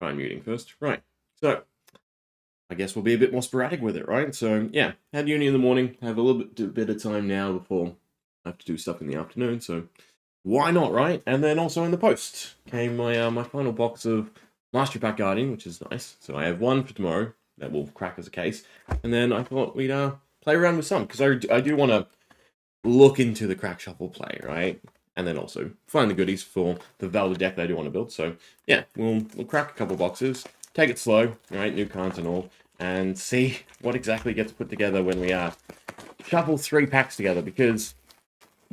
Try muting first. Right. So, I guess we'll be a bit more sporadic with it, right? So, yeah, had uni in the morning, have a little bit of time now before I have to do stuff in the afternoon, so why not, right? And then also in the post came my my final box of Mastery Pack Guardian, which is nice. So I have one for tomorrow that will crack as a case, and then I thought we'd play around with some, because I do want to look into the crack shuffle play, right? And then also find the goodies for the Revered deck that I do want to build. So yeah, we'll crack a couple boxes, take it slow, right? New cards and all, and see what exactly gets put together when we shuffle 3 packs together. Because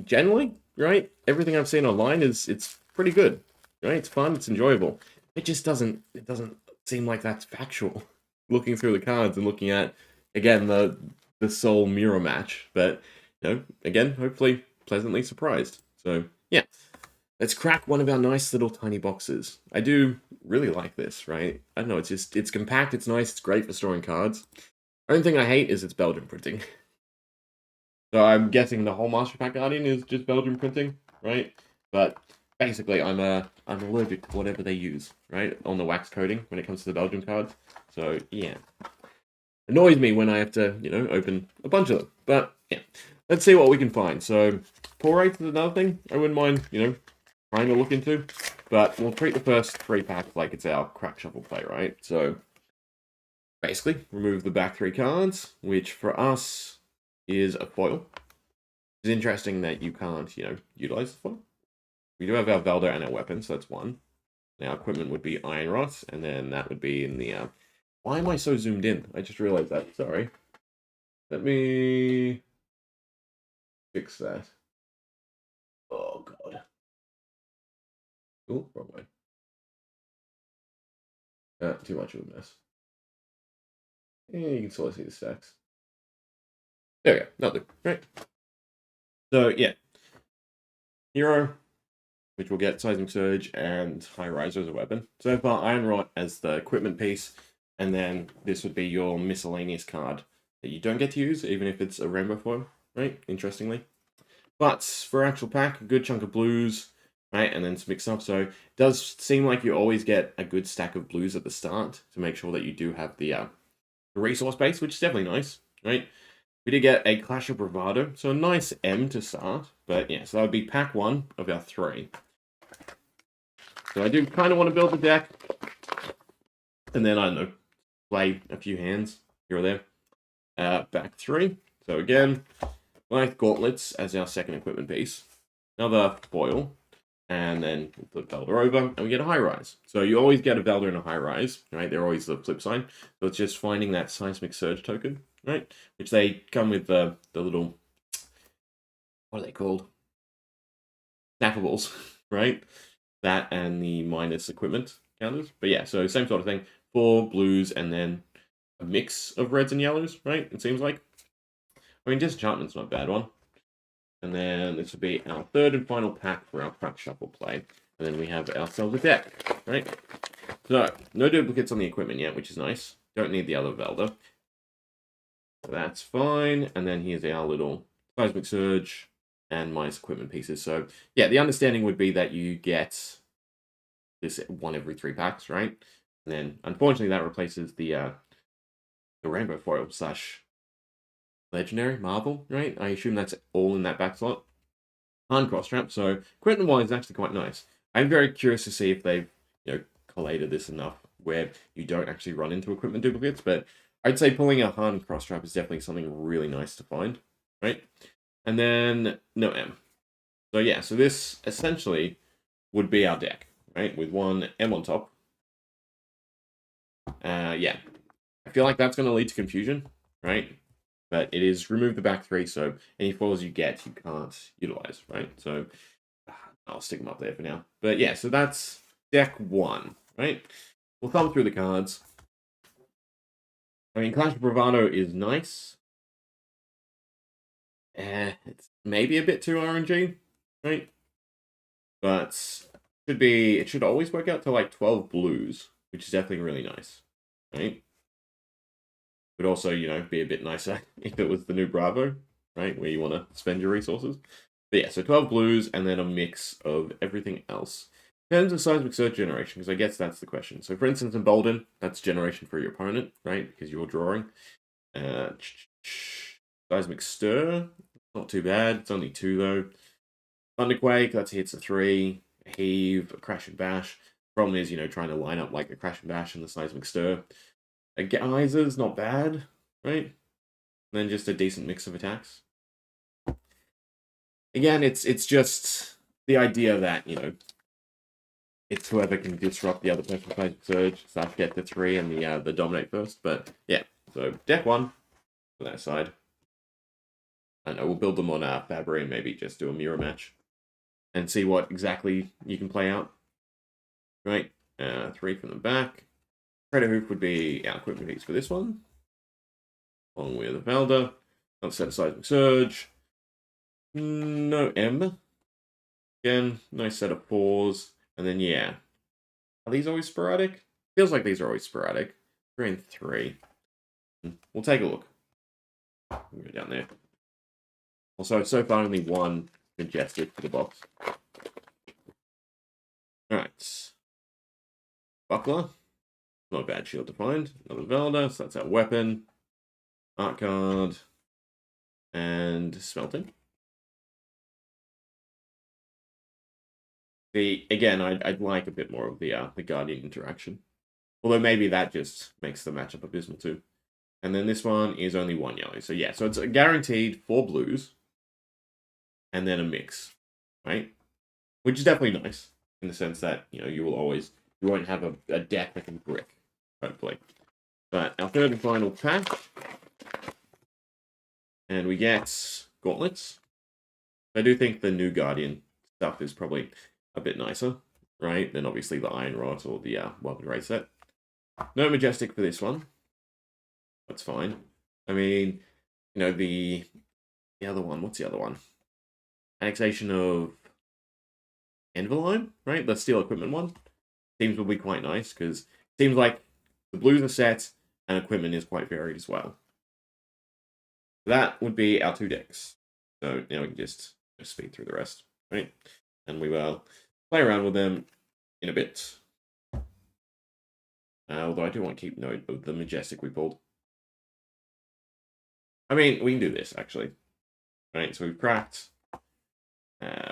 generally, right, everything I've seen online it's pretty good, right? It's fun, it's enjoyable. It just doesn't seem like that's factual. Looking through the cards and looking at again the soul mirror match, but again, hopefully pleasantly surprised. So, yeah, let's crack one of our nice little tiny boxes. I do really like this, right? I don't know, it's compact, it's nice, it's great for storing cards. Only thing I hate is it's Belgian printing. So I'm guessing the whole Master Pack Guardian is just Belgian printing, right? But basically, I'm allergic to whatever they use, right, on the wax coating when it comes to the Belgian cards. So, yeah. Annoys me when I have to, open a bunch of them. But, yeah. Let's see what we can find. So, pull rates is another thing I wouldn't mind, trying to look into. But we'll treat the first 3 packs like it's our crack shuffle play, right? So, basically, remove the back 3 cards, which for us is a foil. It's interesting that you can't, utilize the foil. We do have our Velder and our weapons, so that's 1. Now, equipment would be Iron Rot, and then that would be in the... Why am I so zoomed in? I just realized that. Sorry. Let me fix that. Oh, God. Oh, wrong way. Too much of a mess. You can sort of see the stacks. There we go. Nothing. Right. So, yeah. Hero, which will get Seismic Surge and High Riser as a weapon. So far, Iron Rot as the equipment piece, and then this would be your miscellaneous card that you don't get to use, even if it's a rainbow foil, right? Interestingly. But for actual pack, a good chunk of blues, right? And then some mix up. So it does seem like you always get a good stack of blues at the start to make sure that you do have the resource base, which is definitely nice, right? We did get a Clash of Bravado, so a nice M to start. But yeah, so that would be pack 1 of our 3. So I do kind of want to build the deck. And then, I don't know, play a few hands here or there. Back 3. So again, like gauntlets as our second equipment piece. Another foil. And then we'll flip Velder over, and we get a high rise. So you always get a Velder and a high rise, right? They're always the flip side. So it's just finding that Seismic Surge token, right? Which they come with the little, what are they called? Snappables, right? That and the minus equipment counters. But yeah, so same sort of thing. 4 blues and then a mix of reds and yellows, right? It seems like. I mean, Disenchantment's not a bad one. And then this would be our 3rd and final pack for our crack shuffle play. And then we have ourselves a deck, right? So, no duplicates on the equipment yet, which is nice. Don't need the other Velder. So that's fine. And then here's our little Seismic Surge and minus equipment pieces. So, yeah, the understanding would be that you get this 1 every 3 packs, right? And then, unfortunately, that replaces the Rainbow Foil / Legendary Marvel, right? I assume that's all in that back slot. Hand cross trap, so equipment wise is actually quite nice. I'm very curious to see if they've, collated this enough where you don't actually run into equipment duplicates, but I'd say pulling a hand cross trap is definitely something really nice to find, right? And then no M. So yeah, so this essentially would be our deck, right? With 1 M on top. Yeah. I feel like that's going to lead to confusion, right? But it is remove the back 3, so any foils you get, you can't utilize, right? So I'll stick them up there for now. But yeah, so that's deck 1, right? We'll thumb through the cards. I mean, Clash of Bravado is nice. It's maybe a bit too RNG, right? But it should always work out to like 12 blues, which is definitely really nice, right? Would also, be a bit nicer if it was the new Bravo, right? Where you want to spend your resources. But yeah, so 12 blues and then a mix of everything else. In terms of seismic surge generation, because I guess that's the question. So, for instance, Embolden, that's generation for your opponent, right? Because you're drawing. Seismic Stir, not too bad. It's only 2 though. Thunderquake, that's hits a 3. Heave, a Crash and Bash. Problem is, trying to line up like a Crash and Bash and the Seismic Stir. A Geyser's not bad, right? And then just a decent mix of attacks. Again, it's just the idea that, it's whoever can disrupt the other person's Seismic Surge, / get the 3 and the Dominate first. But yeah, so deck 1 for that side. I don't know, we'll build them on Fabry and maybe just do a mirror match and see what exactly you can play out. Right, 3 from the back. Credit Hoof would be our equipment piece for this one. Along with the Velda. Another set of Seismic Surge. No M. Again, nice set of 4s. And then, yeah. Are these always sporadic? Feels like these are always sporadic. 3 and 3. We'll take a look. We'll go down there. Also, so far only 1 Majestic for the box. Alright. Buckler. Not a bad shield to find. Another Velda, so that's our weapon. Art card. And Smelting. Again, I'd like a bit more of the Guardian interaction. Although maybe that just makes the matchup abysmal too. And then this one is only 1 yellow. So yeah, so it's a guaranteed 4 blues. And then a mix, right? Which is definitely nice in the sense that, you won't have a deck that can brick, hopefully. But our third and final pack. And we get Gauntlets. I do think the new Guardian stuff is probably a bit nicer, right? Than obviously the Iron Rot or the Weapon Ray set. No Majestic for this one. That's fine. I mean, the other one, what's the other one? Annexation of Envelope, right? The Steel Equipment one. Seems will be quite nice, because it seems like the blues are set, and equipment is quite varied as well. That would be our 2 decks. So now we can just speed through the rest, right? And we will play around with them in a bit. Although I do want to keep note of the Majestic we pulled. I mean, we can do this, actually. Right, so we've cracked.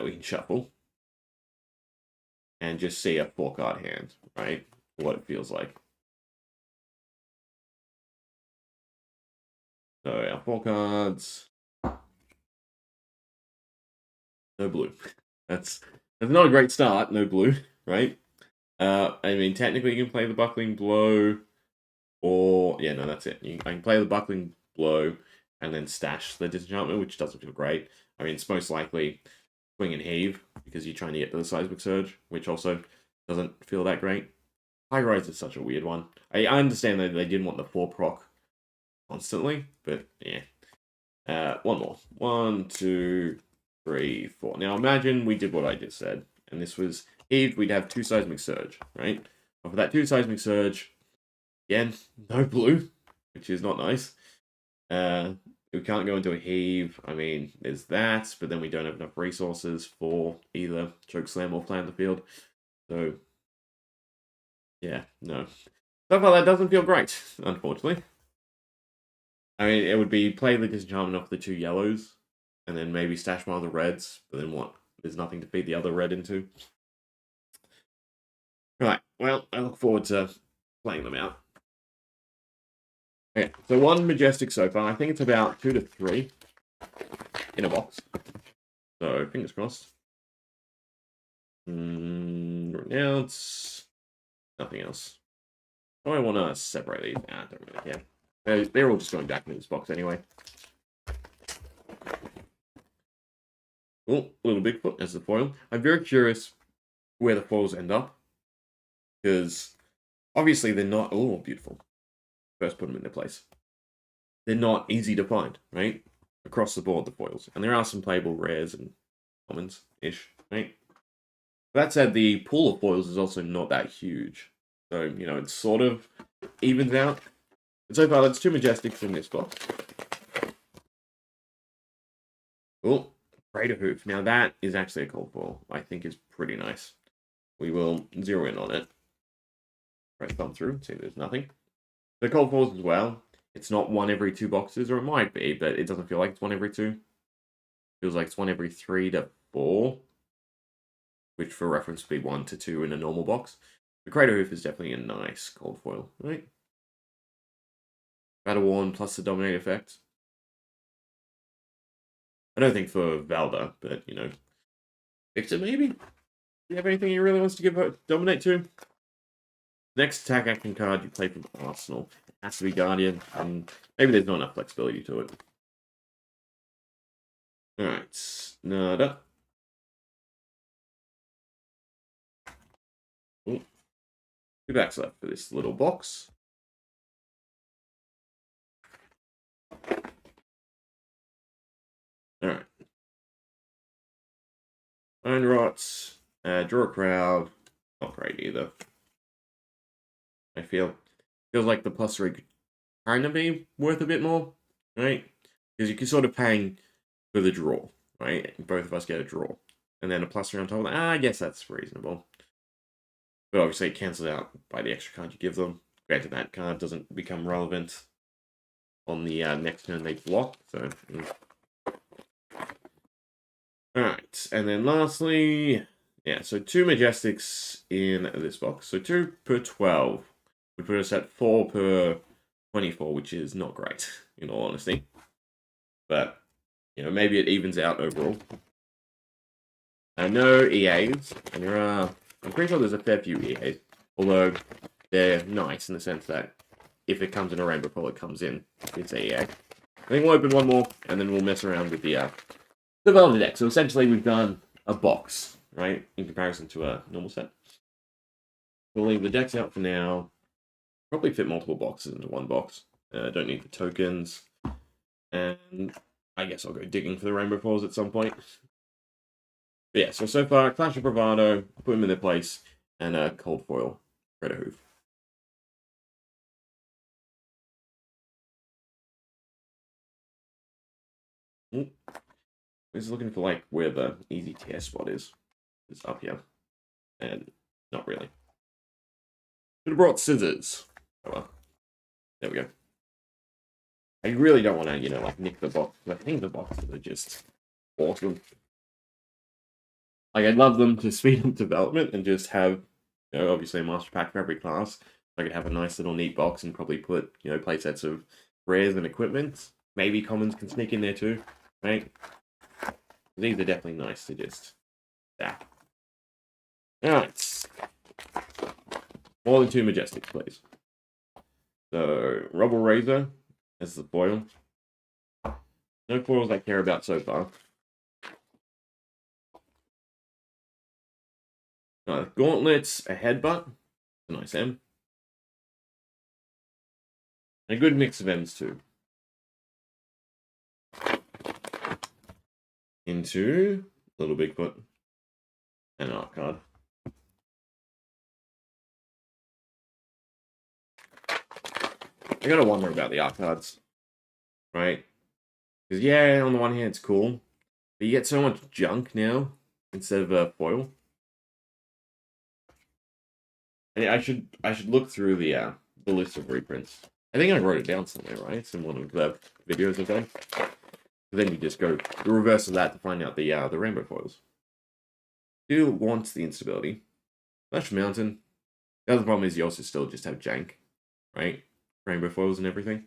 We can shuffle. And just see a 4-card hand, right? What it feels like. So our 4 cards. No blue. That's not a great start, no blue, right? I mean, technically you can play the Buckling Blow, or, yeah, no, that's it. I can play the Buckling Blow and then stash the Disenchantment, which doesn't feel great. I mean, it's most likely Swing and Heave, because you're trying to get to the Seismic Surge, which also doesn't feel that great. High Rise is such a weird one. I understand that they didn't want the 4 proc constantly, but yeah. One more. 1, 2, 3, 4. Now imagine we did what I just said, and this was Heaved, we'd have 2 Seismic Surge, right? But for that 2 Seismic Surge, again, no blue, which is not nice. We can't go into a Heave. I mean, there's that, but then we don't have enough resources for either Chokeslam or Plan the Field. So, yeah, no. Stuff like that doesn't feel great, unfortunately. I mean, it would be play the Disenchantment off the 2 yellows, and then maybe stash one of the reds, but then what? There's nothing to feed the other red into. Right, well, I look forward to playing them out. Okay, so 1 Majestic so far. I think it's about 2 to 3 in a box. So, fingers crossed. Right now, it's nothing else. Do I want to separate these? Nah, I don't really care. They're all just going back into this box anyway. Oh, Little Bigfoot as the foil. I'm very curious where the foils end up. Because obviously they're not... Oh, beautiful. First put them in their place. They're not easy to find, right? Across the board, the foils. And there are some playable rares and commons-ish, right? That said, the pool of foils is also not that huge. So, it sort of evens out. And so far, that's 2 Majestics in this box. Oh, Crater Hoof. Now, that is actually a cold foil. I think is pretty nice. we will zero in on it. Right, thumb through, see there's nothing. The cold foils as well. It's not one every 2 boxes, or it might be, but it doesn't feel like it's one every 2. It feels like it's one every 3 to 4, which for reference would be 1 to 2 in a normal box. The Crater Hoof is definitely a nice cold foil, right? Battle Worn plus the Dominate effect. I don't think for Valda, but, you know, Victor maybe? Do you have anything he really wants to give a Dominate to? Next attack action card you play from Arsenal. It has to be Guardian, and maybe there's not enough flexibility to it. Alright, Nada. Ooh. 2 backs left for this little box. Alright. Iron Rot, draw a crowd. Not great either. I feels like the +3 could kind of be worth a bit more, right? Because you can sort of paying for the draw, right? Both of us get a draw. And then a +3 on top of that. I guess that's reasonable. But obviously it cancels out by the extra card you give them. Granted, that card doesn't become relevant on the next turn they block, so... Alright, and then lastly... Yeah, so 2 Majestics in this box. So 2 per 12 would put us at 4 per 24, which is not great, in all honesty. But, you know, maybe it evens out overall. I know EAs, and there are... I'm pretty sure there's a fair few EAs, although they're nice in the sense that if it comes in a rainbow foil, it comes in. It's a EA. I think we'll open one more, and then we'll mess around with the Velvet deck. So essentially we've done a box, right, in comparison to a normal set. We'll leave the decks out for now. Probably fit multiple boxes into one box. Don't need the tokens. And I guess I'll go digging for the rainbow foils at some point. But yeah, so far, Clash of Bravado, put them in their place, and a cold foil, Crater Hoof. I'm just looking for like where the easy TS spot is. It's up here. And not really. Could have brought scissors. Oh well. There we go. I really don't want to, you know, like nick the box. I think the boxes are just awesome. Like, I'd love them to speed up development and just have, you know, obviously a master pack for every class. I could have a nice little neat box and probably put, you know, playsets of rares and equipment. Maybe commons can sneak in there too, right? These are definitely nice to just stack. Alright. More than 2 Majestics, please. So, Rubble Razor as the foil. No foils I care about so far. Gauntlets, a Headbutt. A nice M. A good mix of M's too. Into Little Bigfoot. And an art card. I gotta wonder about the art cards. Right? Because yeah, on the one hand it's cool. But you get so much junk now instead of a foil. I should look through the list of reprints. I think I wrote it down somewhere, right? It's in one of the videos I've done. Then you just go the reverse of that to find out the rainbow foils. Still wants the instability. Flash Mountain. The other problem is you also still just have jank, right? Rainbow foils and everything.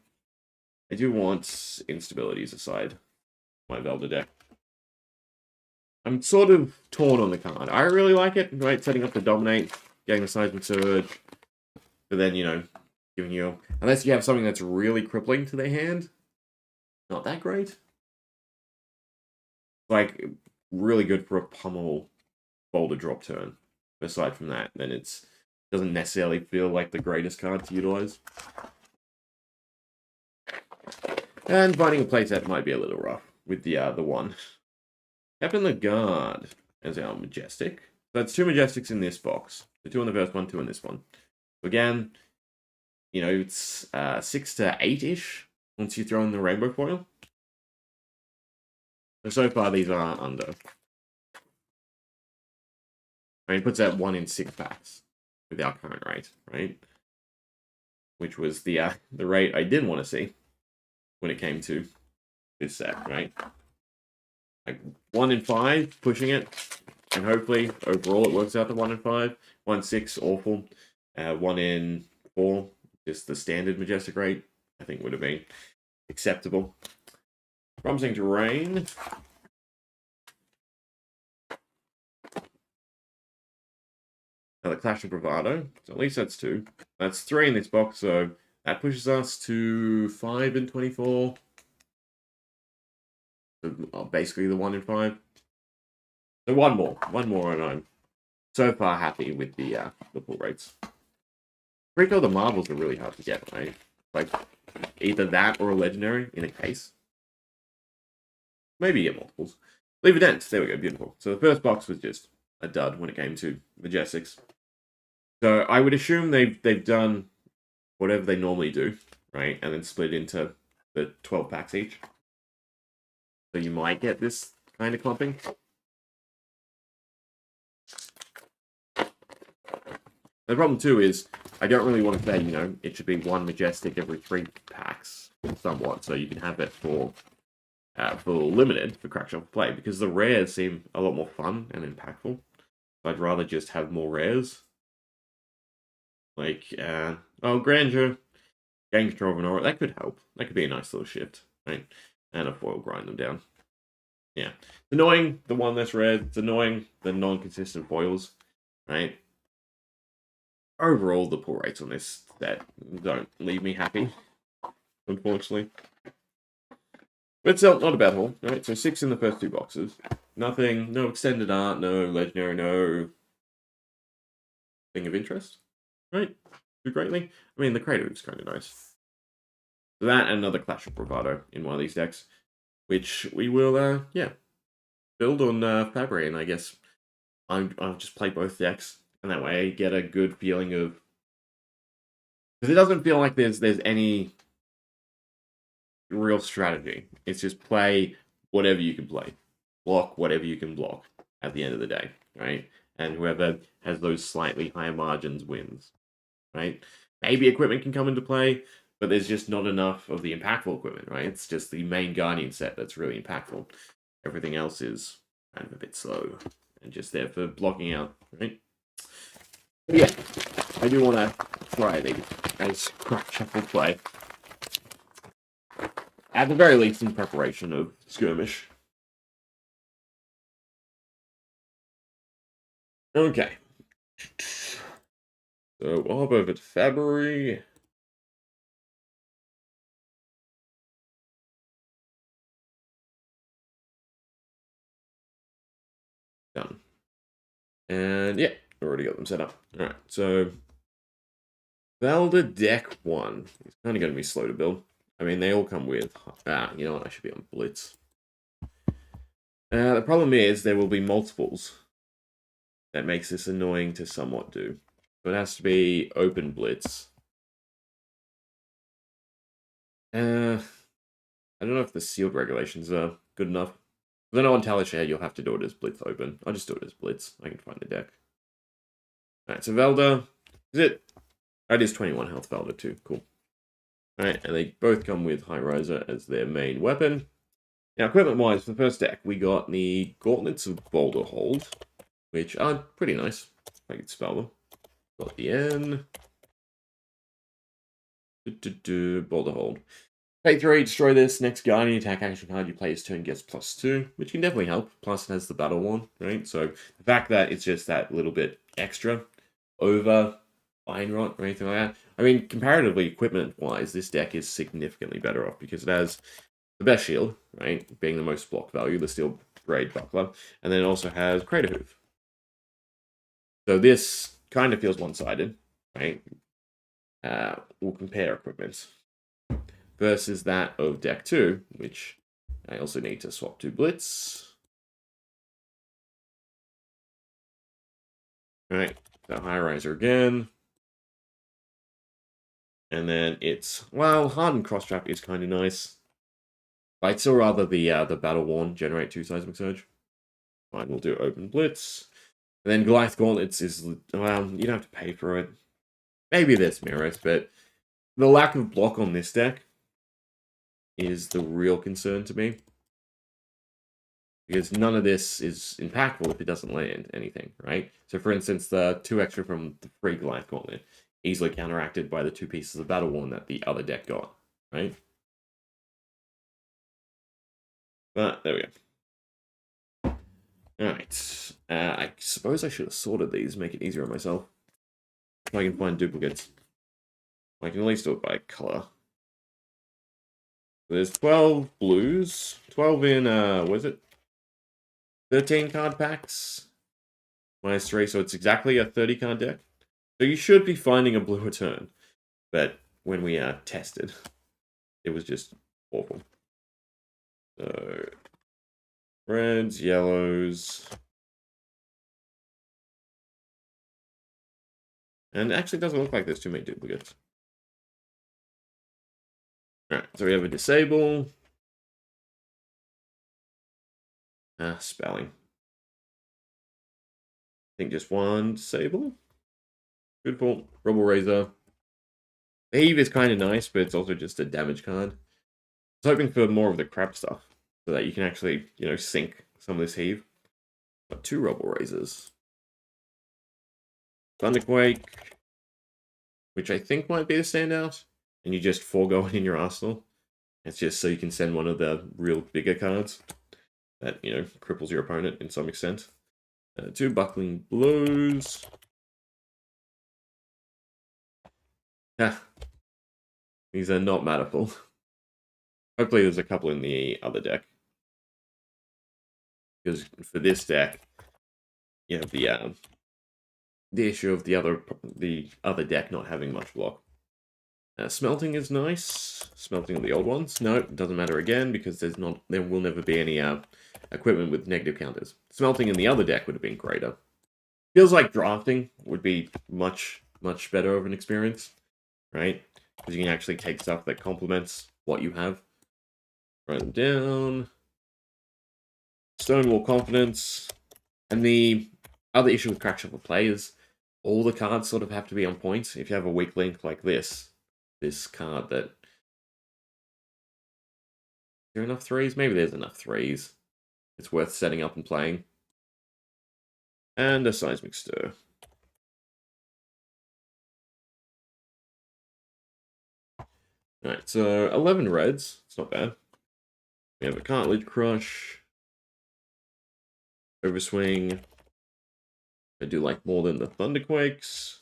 I do want instabilities aside my Velda deck. I'm sort of torn on the card. I really like it, right? Setting up the Dominate, getting the Seismic Surge, but then, you know, giving you... Unless you have something that's really crippling to their hand, not that great. Like, really good for a pummel boulder drop turn. Aside from that, then it doesn't necessarily feel like the greatest card to utilize. And finding a playset might be a little rough with the one. Captain the Guard as our Majestic. So that's 2 Majestics in this box. So 2 on the first one, 2 in this one. So again, you know, it's 6 to 8-ish once you throw in the rainbow foil. So far these are under. I mean, it puts out 1 in 6 packs with our current rate, right? Which was the rate I didn't want to see when it came to this set, right? Like 1 in 5, pushing it, and hopefully overall it works out to 1 in 5. 1 in 6, awful. 1 in 4, just the standard Majestic rate, I think would have been acceptable. Promising to rain. Another Clash of Bravado. So at least that's 2. That's 3 in this box, so that pushes us to 5 in 24. So, basically the 1 in 5. So one more, and I'm so far happy with the pull rates. Rico, the marbles are really hard to get, right? Like either that or a legendary in a case. Maybe you get multiples. Leave it ends. There we go. Beautiful. So the first box was just a dud when it came to Majestics. So I would assume they've done whatever they normally do, right? And then split into the 12 packs each. So you might get this kind of clumping. The problem too is I don't really want to say, you know, it should be 1 Majestic every 3 packs, somewhat, so you can have it for limited for Crackshelf play, because the rares seem a lot more fun and impactful. I'd rather just have more rares. Like, Grandeur, Game Control of an Aura, that could help. That could be a nice little shift, right? And a foil grind them down. Yeah. It's annoying, the one that's red. It's annoying, the non-consistent foils, right? Overall, the pull rates on this set don't leave me happy, unfortunately. But still, not a bad haul, right? So 6 in the first 2 boxes. Nothing, no extended art, no legendary, no thing of interest, right? Do greatly. I mean, the Crater is kind of nice. So that and another Clash of Bravado in one of these decks, which we will, build on February, and I guess I'll just play both decks. And that way I get a good feeling of... Because it doesn't feel like there's any real strategy. It's just play whatever you can play. Block whatever you can block at the end of the day, right? And whoever has those slightly higher margins wins, right? Maybe equipment can come into play, but there's just not enough of the impactful equipment, right? It's just the main Guardian set that's really impactful. Everything else is kind of a bit slow and just there for blocking out, right? Yeah, I do want to try these as crack shuffle play. At the very least, in preparation of Skirmish. Okay. So we'll hop over to February. Done. And yeah, already got them set up. Alright, so Velda deck 1. It's kind of going to be slow to build. I mean, they all come with... you know what? I should be on Blitz. The problem is there will be multiples. That makes this annoying to somewhat do. So it has to be open Blitz. I don't know if the sealed regulations are good enough. I know on Talishare you'll have to do it as Blitz open. I'll just do it as Blitz. I can find the deck. Alright, so Velda. Is it? It is 21 health Velda too. Cool. Alright, and they both come with High Riser as their main weapon. Now, equipment-wise, for the first deck, we got the Gauntlets of Boulder Hold, which are pretty nice. If I can spell them. Got the N. Boulder Hold. Pay 3, destroy this. Next Guardian attack action card you play this turn gets +2, which can definitely help. Plus, it has the Battle Worn, right? So, the fact that it's just that little bit extra over Iron Rot or anything like that. I mean, comparatively, equipment-wise, this deck is significantly better off because it has the best shield, right? Being the most block value, the Steel Braid Buckler. And then it also has Crater Hoof. So this kind of feels one-sided, right? We'll compare equipment versus that of deck 2, which I also need to swap to Blitz. Alright, the High Riser again. And then it's, well, Hardened Crosstrap is kind of nice. I'd still rather the Battle Worn generate 2 Seismic Surge. Fine, we'll do Open Blitz. then Goliath Gauntlets is, well, you don't have to pay for it. Maybe there's mirrors, but the lack of block on this deck is the real concern to me. Because none of this is impactful if it doesn't land anything, right? So for instance, the 2 extra from the free Goliath Gauntlet easily counteracted by the 2 pieces of Battle Worn that the other deck got, right? But there we go. Alright. I suppose I should have sorted these, make it easier on myself. If I can find duplicates. I can at least do it by color. There's 12 blues. 12 in, what is it? 13 card packs. Minus 3, so it's exactly a 30 card deck. So you should be finding a blue a turn. But when we tested, it was just awful. So, reds, yellows. And it actually doesn't look like there's too many duplicates. Alright, so we have a disable. Spelling. I think just one disable. Beautiful. Rebel Razor. The Heave is kind of nice, but it's also just a damage card. I was hoping for more of the crap stuff, so that you can actually, sink some of this Heave. Got 2 Rebel Razors. Thunderquake, which I think might be the standout, and you just forego it in your arsenal. It's just so you can send one of the real bigger cards that, cripples your opponent in some extent. 2 Buckling Blows. These are not matterful. Hopefully there's a couple in the other deck. Because for this deck, you have the issue of the other deck not having much block. Smelting is nice. Smelting of the old ones. No, it doesn't matter again because there will never be any equipment with negative counters. Smelting in the other deck would have been greater. Feels like drafting would be much, much better of an experience, right? Because you can actually take stuff that complements what you have. Write them down. Stonewall Confidence. And the other issue with Crack Shuffle Play is all the cards sort of have to be on point. If you have a weak link like this card that... Is there enough 3s? Maybe there's enough 3s. It's worth setting up and playing. And a Seismic Stir. Alright, so 11 reds. It's not bad. We have a Cartilage Crush. Overswing. I do like more than the Thunderquakes.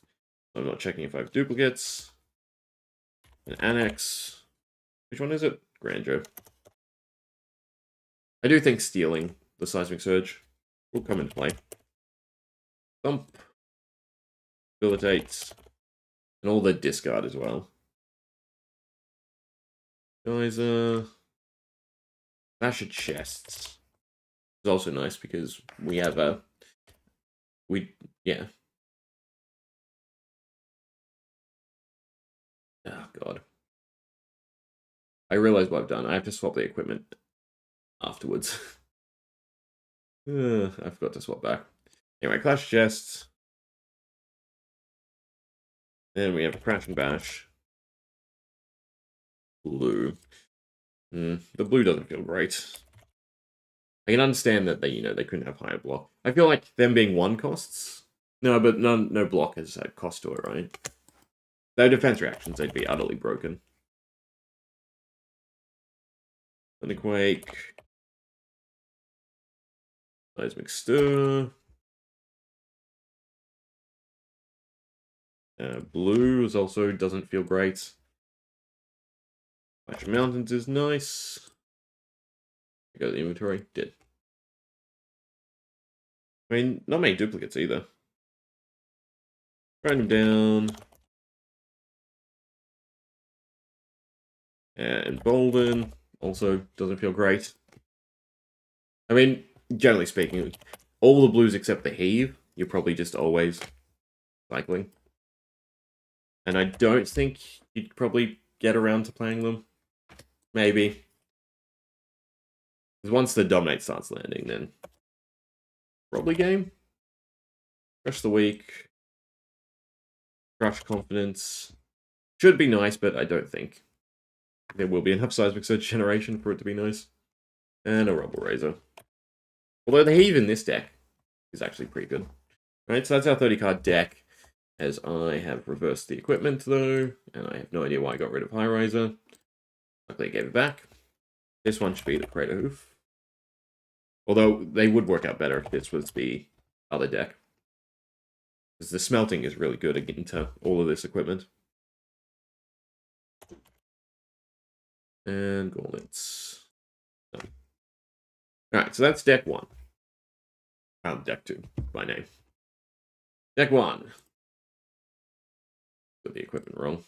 I'm not checking if I have duplicates. An Annex. Which one is it? Grandeur. I do think stealing the Seismic Surge will come into play. Thump. Debilitates. And all the discard as well. Geyser. Basher Chests. It's also nice because we have a... Yeah. Oh, God. I realize what I've done. I have to swap the equipment afterwards. I forgot to swap back. Anyway, Clash Chests. Then we have a Crash and Bash. Blue. The blue doesn't feel great. I can understand that they couldn't have higher block. I feel like them being 1 costs. No, but no block has a cost to it, right? Their defense reactions, they'd be utterly broken. Thunderquake. Seismic Stir. Blue is also doesn't feel great. Flash of Mountains is nice. I got the inventory. Did. I mean, not many duplicates either. Write them down. And Bolden also doesn't feel great. I mean, generally speaking, all the blues except the Heave, you're probably just always cycling. And I don't think you'd probably get around to playing them. Maybe. Because once the Dominate starts landing, then probably game. Crush the weak. Crush confidence. Should be nice, but I don't think there will be enough seismic surge generation for it to be nice. And a Rubble Razor. Although the heave in this deck is actually pretty good. Right, so that's our 30 card deck. As I have reversed the equipment though, and I have no idea why I got rid of High Riser. Luckily I gave it back. This one should be the Crater Hoof. Although they would work out better if this was the other deck. Because the smelting is really good into all of this equipment. And gauntlets. Alright, so that's deck 1. Deck 2 by name. Deck 1. Got the equipment wrong.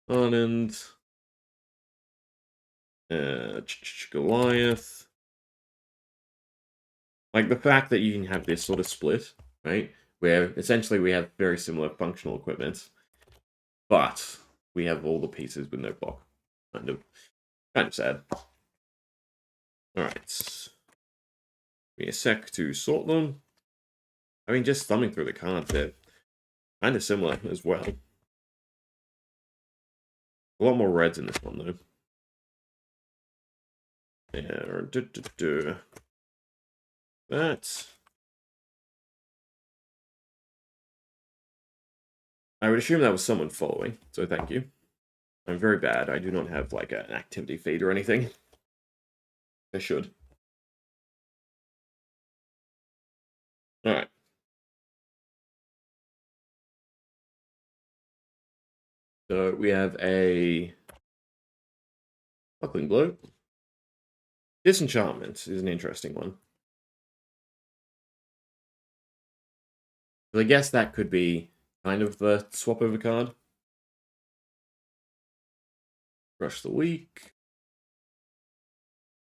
Hardened. Goliath. Like the fact that you can have this sort of split, right? Where essentially we have very similar functional equipment, but we have all the pieces with no block. Kind of sad. Alright. Give me a sec to sort them. I mean, just thumbing through the cards, they're kind of similar as well. A lot more reds in this one, though. Yeah, that. I would assume that was someone following, so thank you. I'm very bad. I do not have, like, an activity feed or anything. I should. Alright. So we have a Buckling Blow. Disenchantment is an interesting one. I guess that could be kind of the swap over card. Crush the weak.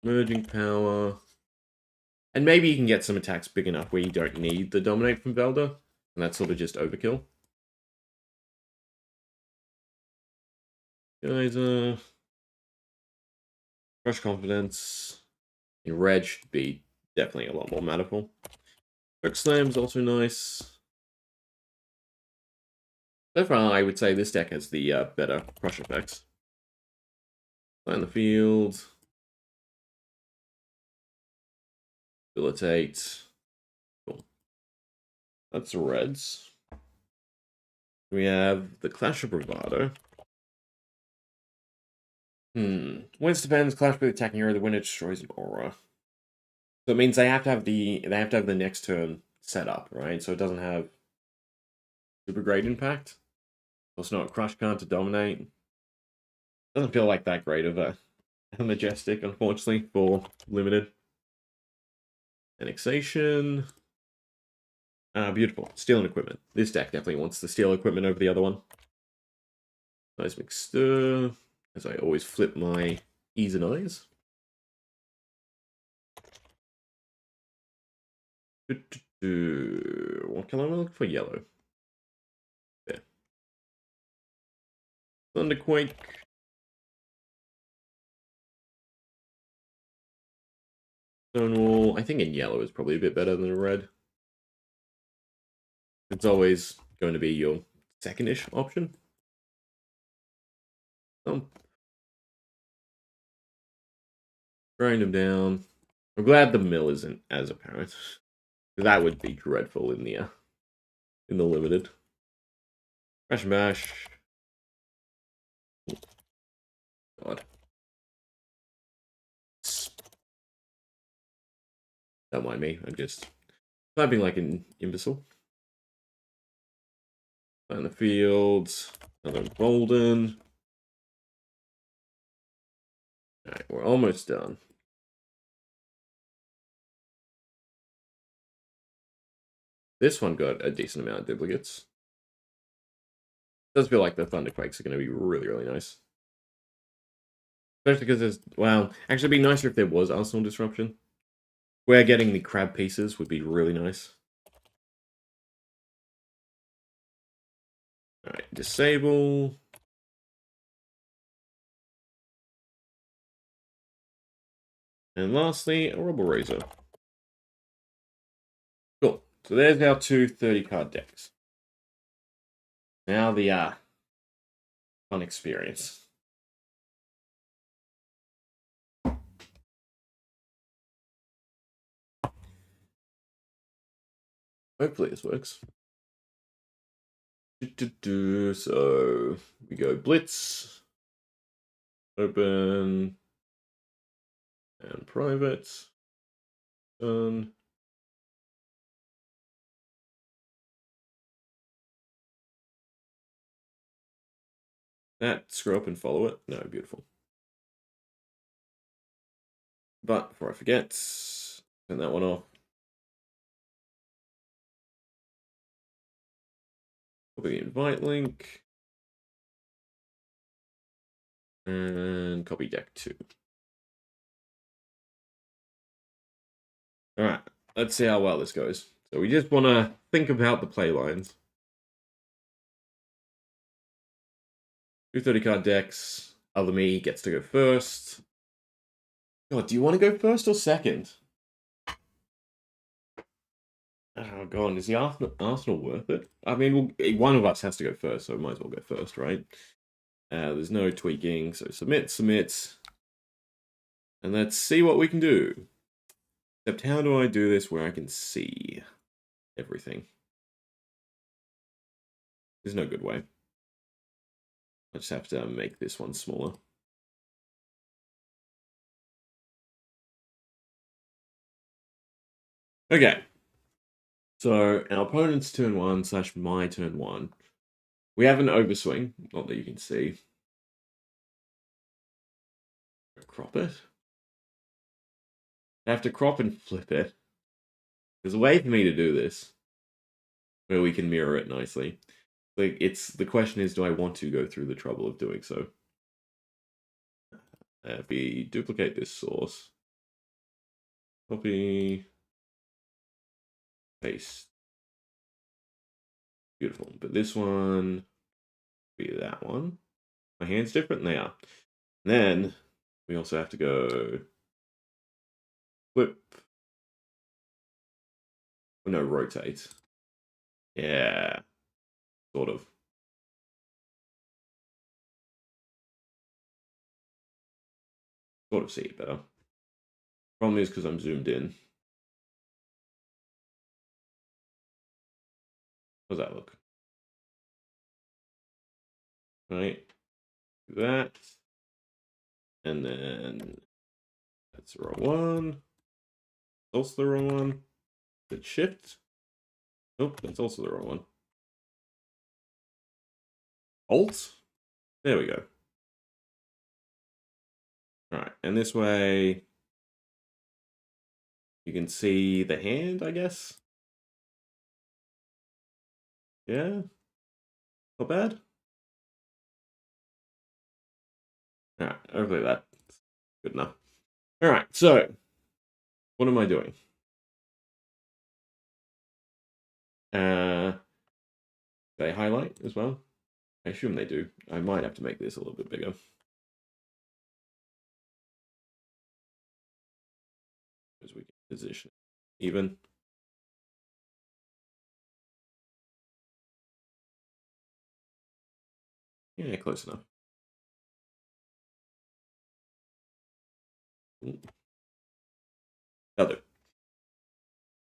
Merging power. And maybe you can get some attacks big enough where you don't need the Dominate from Velda. And that's sort of just overkill. Geyser. Crush Confidence. In red should be definitely a lot more matterful. Quick Slam's also nice. So far, I would say this deck has the better crush effects. Play in the field. Debilitate. Cool. That's the reds. We have the Clash of Bravado. Wins depends. Clash with attacking hero. The winner destroys an aura. So it means they have to have the next turn set up, right? So it doesn't have super great impact. Also not a crush card to dominate. Doesn't feel like that great of a majestic, unfortunately, for limited. Annexation. Beautiful. Steel and equipment. This deck definitely wants the steel equipment over the other one. Seismic Stir. As I always flip my E's and I's. What color am I looking for? Yellow. There. Thunderquake. Stonewall. I think in yellow is probably a bit better than red. It's always going to be your second-ish option. Grind him down. I'm glad the mill isn't as apparent. That would be dreadful in the limited. Crash and bash. God. Don't mind me. I'm just typing like an imbecile. Play in the field. Another golden. Alright, we're almost done. This one got a decent amount of duplicates. Does feel like the Thunderquakes are going to be really, really nice. Especially because there's, well, actually it'd be nicer if there was Arsenal Disruption. Where getting the crab pieces would be really nice. Alright, disable. And lastly, a Rubble Razor. Cool. So there's our two 30-card decks. Now the fun experience. Hopefully this works. So we go blitz, open, and private. Done. That screw up and follow it. No, beautiful. But before I forget, turn that one off. Copy the invite link. And copy deck 2. Alright, let's see how well this goes. So we just want to think about the play lines. 2 30-card decks. Other me gets to go first. God, do you want to go first or second? Oh, God, is the Arsenal worth it? I mean, one of us has to go first, so we might as well go first, right? There's no tweaking, so submit. And let's see what we can do. Except how do I do this where I can see everything? There's no good way. I just have to make this one smaller. Okay. So our opponent's turn 1 / my turn 1. We have an overswing, not that you can see. Crop it. I have to crop and flip it. There's a way for me to do this where we can mirror it nicely. Like, the question is, do I want to go through the trouble of doing so? If we duplicate this source, copy, paste. Beautiful. But this one be that one. My hand's different? They are. And then we also have to go flip. Oh, no, rotate. Yeah. Sort of. Sort of see it better. Problem is because I'm zoomed in. How's that look? Right. Do that. And then that's the wrong one. Also the wrong one. Hit shift. Nope, that's also the wrong one. Alt. There we go. Alright, and this way you can see the hand, I guess. Yeah. Not bad. Alright, hopefully that's good enough. Alright, so what am I doing? They highlight as well? I assume they do. I might have to make this a little bit bigger. As we can position it even. Yeah, close enough. That'll do.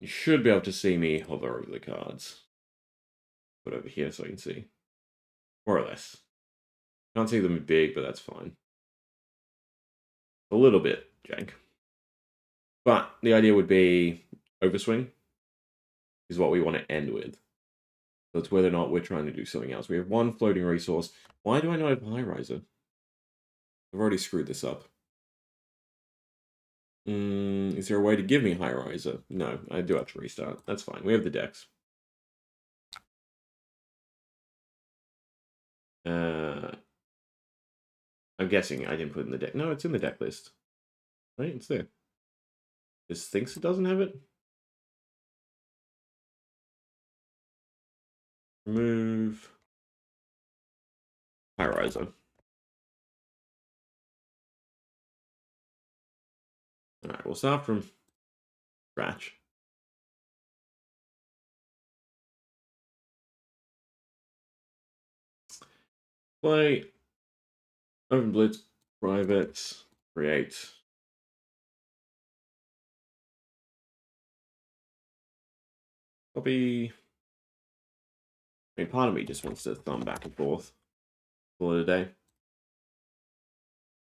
You should be able to see me hover over the cards. Put over here so I can see. More or less. Can't see them big, but that's fine. A little bit jank. But the idea would be overswing is what we want to end with. So it's whether or not we're trying to do something else. We have one floating resource. Why do I not have High Riser? I've already screwed this up. Is there a way to give me High Riser? No, I do have to restart. That's fine. We have the decks. I'm guessing I didn't put it in the deck. No, it's in the deck list. Right? It's there. This thinks it doesn't have it. Remove High Riser. Alright, we'll start from scratch. Play. Open Blitz. Private. Create. Copy. I mean, part of me just wants to thumb back and forth. Call it a day.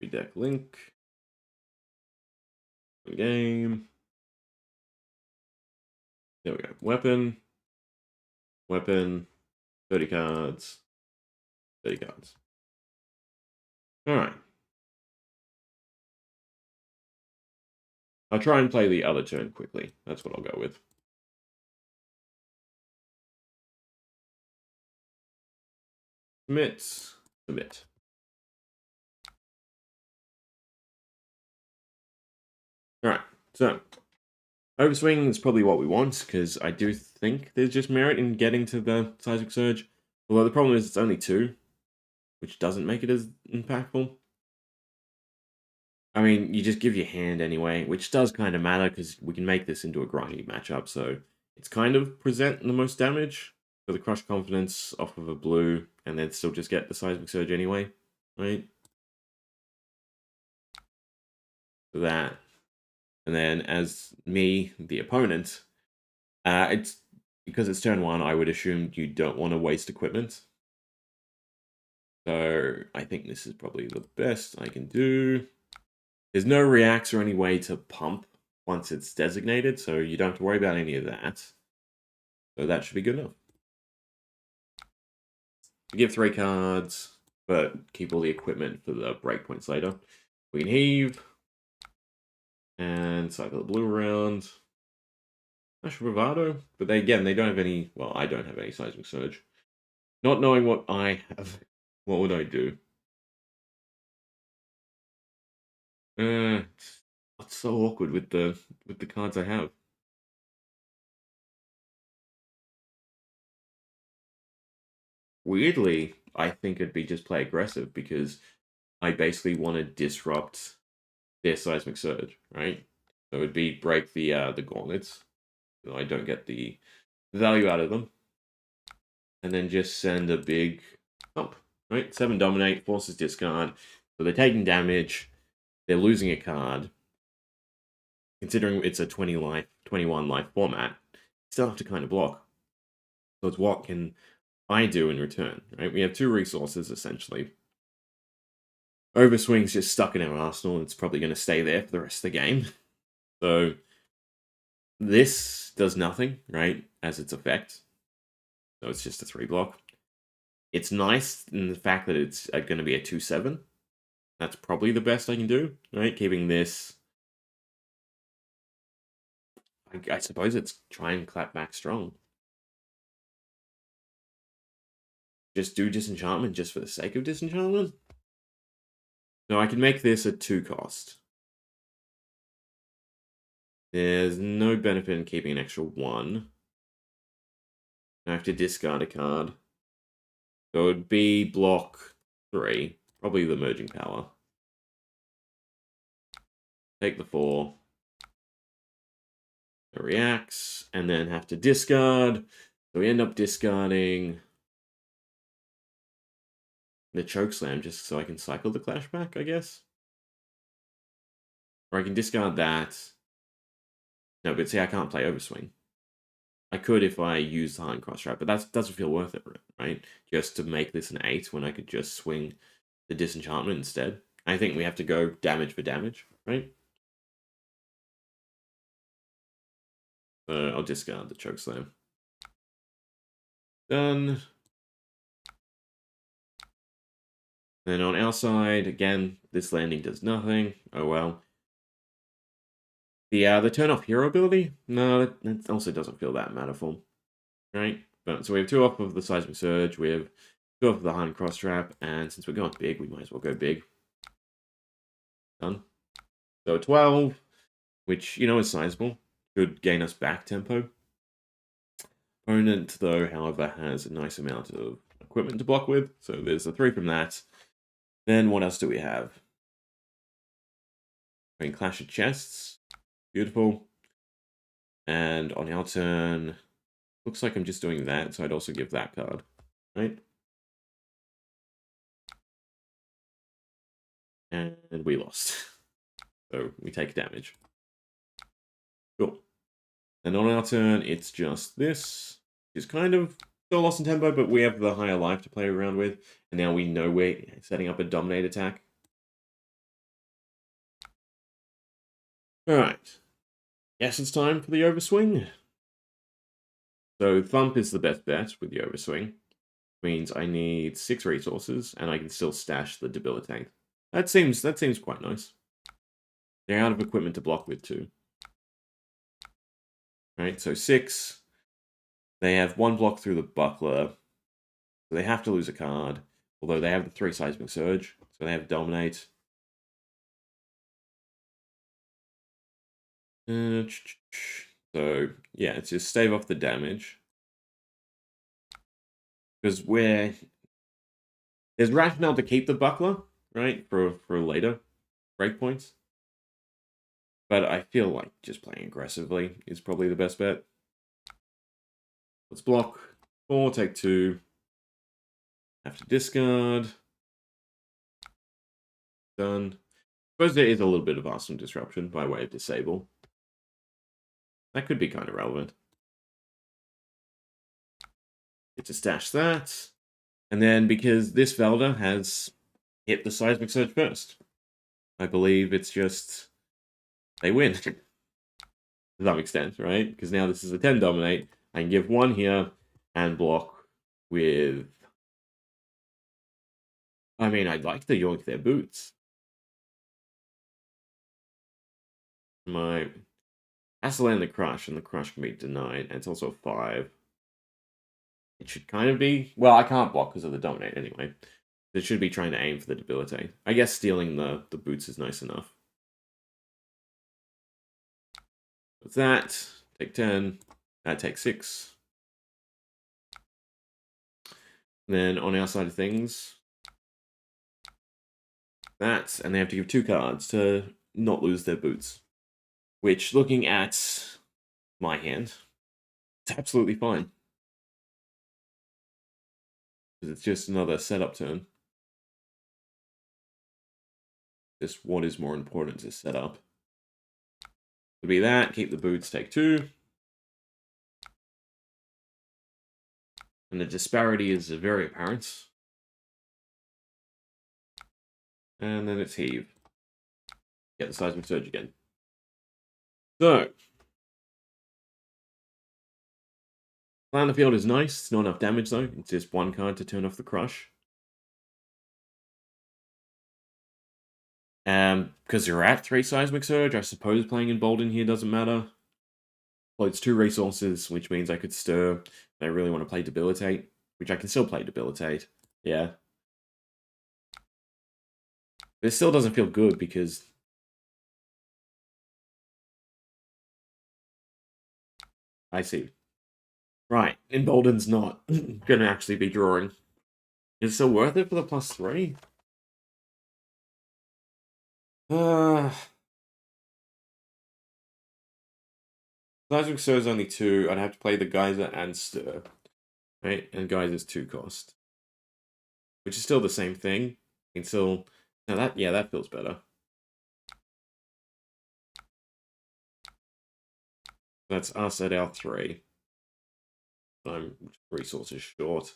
Redeck link. Game. There we go. Weapon. Weapon. 30 cards. 30 cards. Alright. I'll try and play the other turn quickly. That's what I'll go with. Submit. Submit. Alright, so overswing is probably what we want, because I do think there's just merit in getting to the Seismic Surge. Although the problem is it's only 2, which doesn't make it as impactful. I mean, you just give your hand anyway, which does kind of matter, because we can make this into a grindy matchup, so it's kind of present the most damage for the Crush Confidence off of a blue, and then still just get the Seismic Surge anyway, right? So that. And then as me, the opponent, it's because it's turn 1, I would assume you don't want to waste equipment. So I think this is probably the best I can do. There's no reacts or any way to pump once it's designated, so you don't have to worry about any of that. So that should be good enough. We give 3 cards, but keep all the equipment for the breakpoints later. We can heave. And cycle the blue around. That's Bravado. But they, again, they don't have any... Well, I don't have any Seismic Surge. Not knowing what I have, what would I do? It's so awkward with the cards I have. Weirdly, I think it'd be just play aggressive because I basically want to disrupt their Seismic Surge, right? So it'd be break the gauntlets. So I don't get the value out of them. And then just send a big pump, right? 7 dominate, forces discard. So they're taking damage. They're losing a card. Considering it's a 21 life format, still have to kind of block. So it's what can I do in return, right? We have 2 resources, essentially. Overswing's just stuck in our arsenal, and it's probably going to stay there for the rest of the game. So this does nothing, right, as its effect. So it's just a 3 block. It's nice in the fact that it's going to be a 2/7. That's probably the best I can do, right? Keeping this... I suppose it's try and clap back strong. Just do disenchantment just for the sake of disenchantment? No, I can make this a 2 cost. There's no benefit in keeping an extra 1. I have to discard a card. So it would be block 3. Probably the Merging Power. Take the 4. It reacts, and then have to discard. So we end up discarding the Chokeslam just so I can cycle the Clash back, I guess. Or I can discard that. No, but see, I can't play Overswing. I could if I use the Hard Cross Trap, but that doesn't feel worth it, right? Just to make this an 8 when I could just swing the Disenchantment instead. I think we have to go damage for damage, right? I'll discard the Chokeslam. Done. Then on our side, again, this landing does nothing. Oh well. The turn off hero ability? No, that also doesn't feel that matterful. Right? But so we have 2 off of the Seismic Surge, we have 2 off of the Hard Cross Trap, and since we're going big, we might as well go big. Done. So 12, which, you know, is sizable. Should gain us back tempo. Opponent, though, however, has a nice amount of equipment to block with, so there's a 3 from that. Then what else do we have? I mean, Clash of Chests. Beautiful. And on our turn, looks like I'm just doing that, so I'd also give that card, right? And we lost. So we take damage. Cool. And on our turn, it's just this. It's kind of still lost in tempo, but we have the higher life to play around with. And now we know we're setting up a dominate attack. Alright. Yes, it's time for the overswing. So Thump is the best bet with the overswing. Means I need 6 resources, and I can still stash the debilitate. That seems quite nice. They're out of equipment to block with too. Right, so 6. They have 1 block through the buckler. So they have to lose a card. Although they have the 3 seismic surge. So they have dominate. So yeah, it's just stave off the damage. Because there's rationale to keep the buckler, right? For later breakpoints. But I feel like just playing aggressively is probably the best bet. Let's block 4, take 2. Have to discard. Done. Suppose there is a little bit of Arsenal Disruption by way of disable. That could be kind of relevant. Get to stash that. And then because this Velda has hit the Seismic Surge first, I believe it's just they win. To some extent, right? Because now this is a 10 dominate. I can give 1 here and block with... I mean, I'd like to yoink their boots. My has to land the crush, and the crush can be denied, and it's also 5. It should kind of be... Well, I can't block because of the dominate anyway. It should be trying to aim for the debilitate. I guess stealing the boots is nice enough. With that, take 10. That takes 6. And then on our side of things, that, and they have to give 2 cards to not lose their boots. Which, looking at my hand, it's absolutely fine. Because it's just another setup turn. Just what is more important to set up. Would be that, keep the boots, take 2. And the disparity is very apparent. And then it's heave. Get the seismic surge again. So, plan the field is nice. It's not enough damage though. It's just 1 card to turn off the crush. Because you're at 3 seismic surge, I suppose playing Embolden here doesn't matter. Well, it's 2 resources, which means I could stir. I really want to play debilitate, which I can still play debilitate. Yeah. But it still doesn't feel good because I see. Right, Embolden's not going to actually be drawing. Is it still worth it for the +3? Seismic Surge is only 2. I'd have to play the Geyser and Stir. Right? And Geyser's 2 cost. Which is still the same thing. You can still... Now that, yeah, that feels better. That's us at our 3. I'm resources short.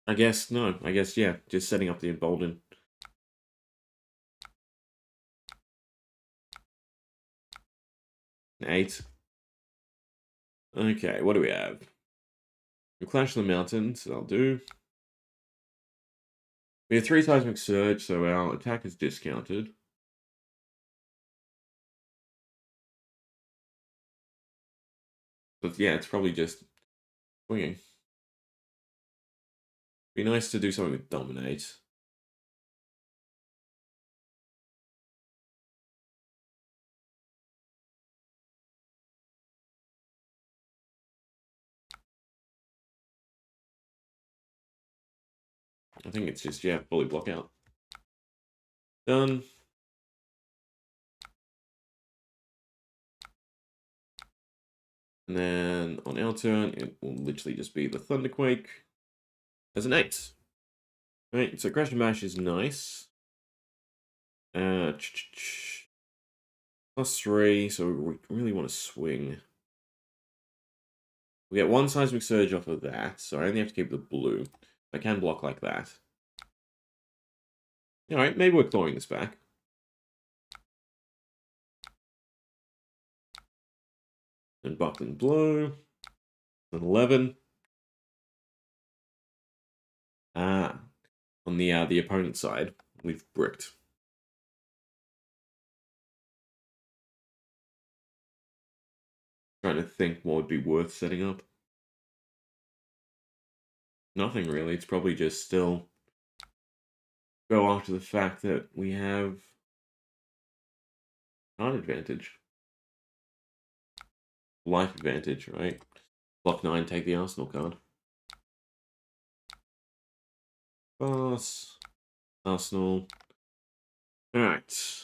I guess, no. I guess, yeah. Just setting up the Embolden. An 8. Okay, what do we have? We Clash the Mountains, that'll do. We have 3 Seismic Surge, so our attack is discounted. But yeah, it's probably just swinging. Be nice to do something with Dominate. I think it's just, yeah, fully block out. Done. And then on our turn, it will literally just be the Thunderquake as an 8. Right, so Crash and Bash is nice. +3, so we really want to swing. We get 1 Seismic Surge off of that, so I only have to keep the blue. I can block like that. Alright, maybe we're clawing this back. And Buckling Blow. An 11. On the opponent's side, we've bricked. Trying to think what would be worth setting up. Nothing really, it's probably just still go after the fact that we have card advantage. Life advantage, right? Block 9, take the Arsenal card. Pass. Arsenal. Alright.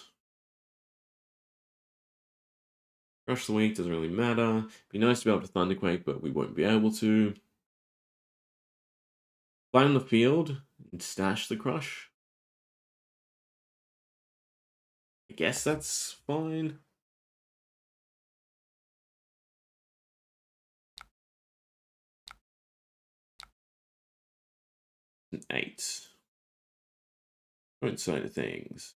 Crush the weak, doesn't really matter. Be nice to be able to Thunderquake, but we won't be able to. Play on the field and stash the Crush. I guess that's fine. An 8. Point side of things.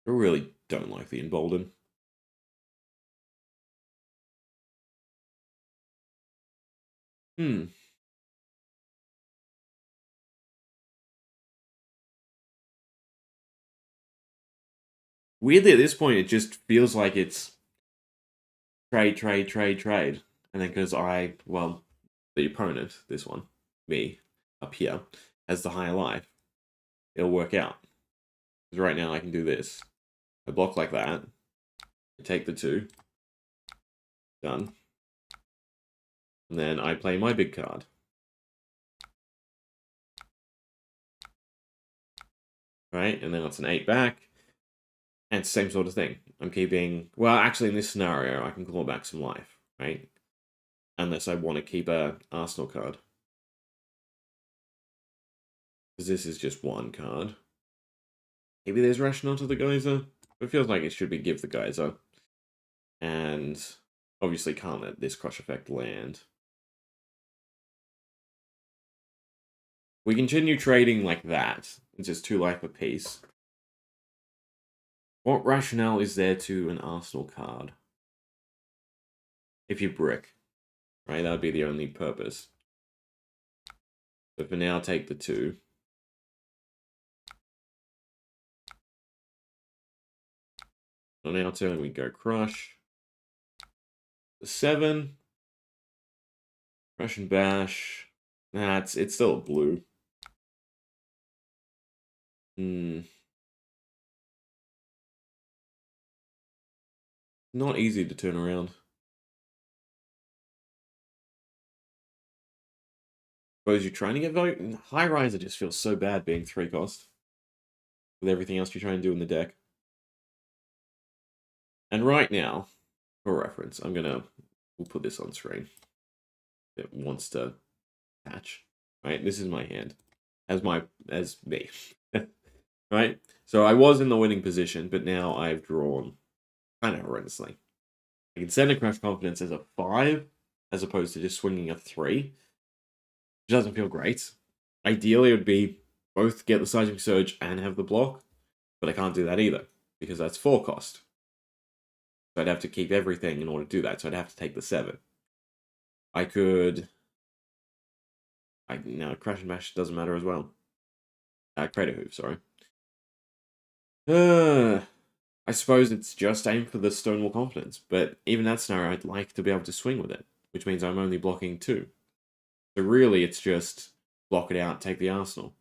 I really don't like the Embolden. Weirdly, at this point, it just feels like it's trade, trade, trade, trade. And then because the opponent, this one, me, up here, has the higher life, it'll work out. Because right now I can do this. I block like that. I take the 2. Done. And then I play my big card. Right? And then it's an 8 back. And it's the same sort of thing. I'm keeping... Well, actually, in this scenario, I can claw back some life. Right? Unless I want to keep a Arsenal card. Because this is just 1 card. Maybe there's rationale to the Geyser. It feels like it should be give the Geyser. And obviously can't let this Crush effect land. We continue trading like that. It's just 2 life apiece. What rationale is there to an Arsenal card? If you brick, right? That would be the only purpose. So for now, take the 2. On our turn, we go Crush. The 7. Crush and Bash. Nah, it's still a blue. Not easy to turn around. Suppose you're trying to get value. High Riser just feels so bad being 3 cost. With everything else you're trying to do in the deck. And right now, for reference, we'll put this on screen. It wants to catch. Right? This is my hand. As me. Right? So I was in the winning position, but now I've drawn kind of horrendously. I can send a Crash Confidence as a 5, as opposed to just swinging a 3. Which doesn't feel great. Ideally, it would be both get the Seismic Surge and have the block, but I can't do that either, because that's 4 cost. So I'd have to keep everything in order to do that, so I'd have to take the 7. I could... No, Crash and Bash doesn't matter as well. Crater Hoof, sorry. I suppose it's just aim for the Stonewall Confidence, but even that scenario, I'd like to be able to swing with it, which means I'm only blocking 2. So really, it's just block it out, take the Arsenal.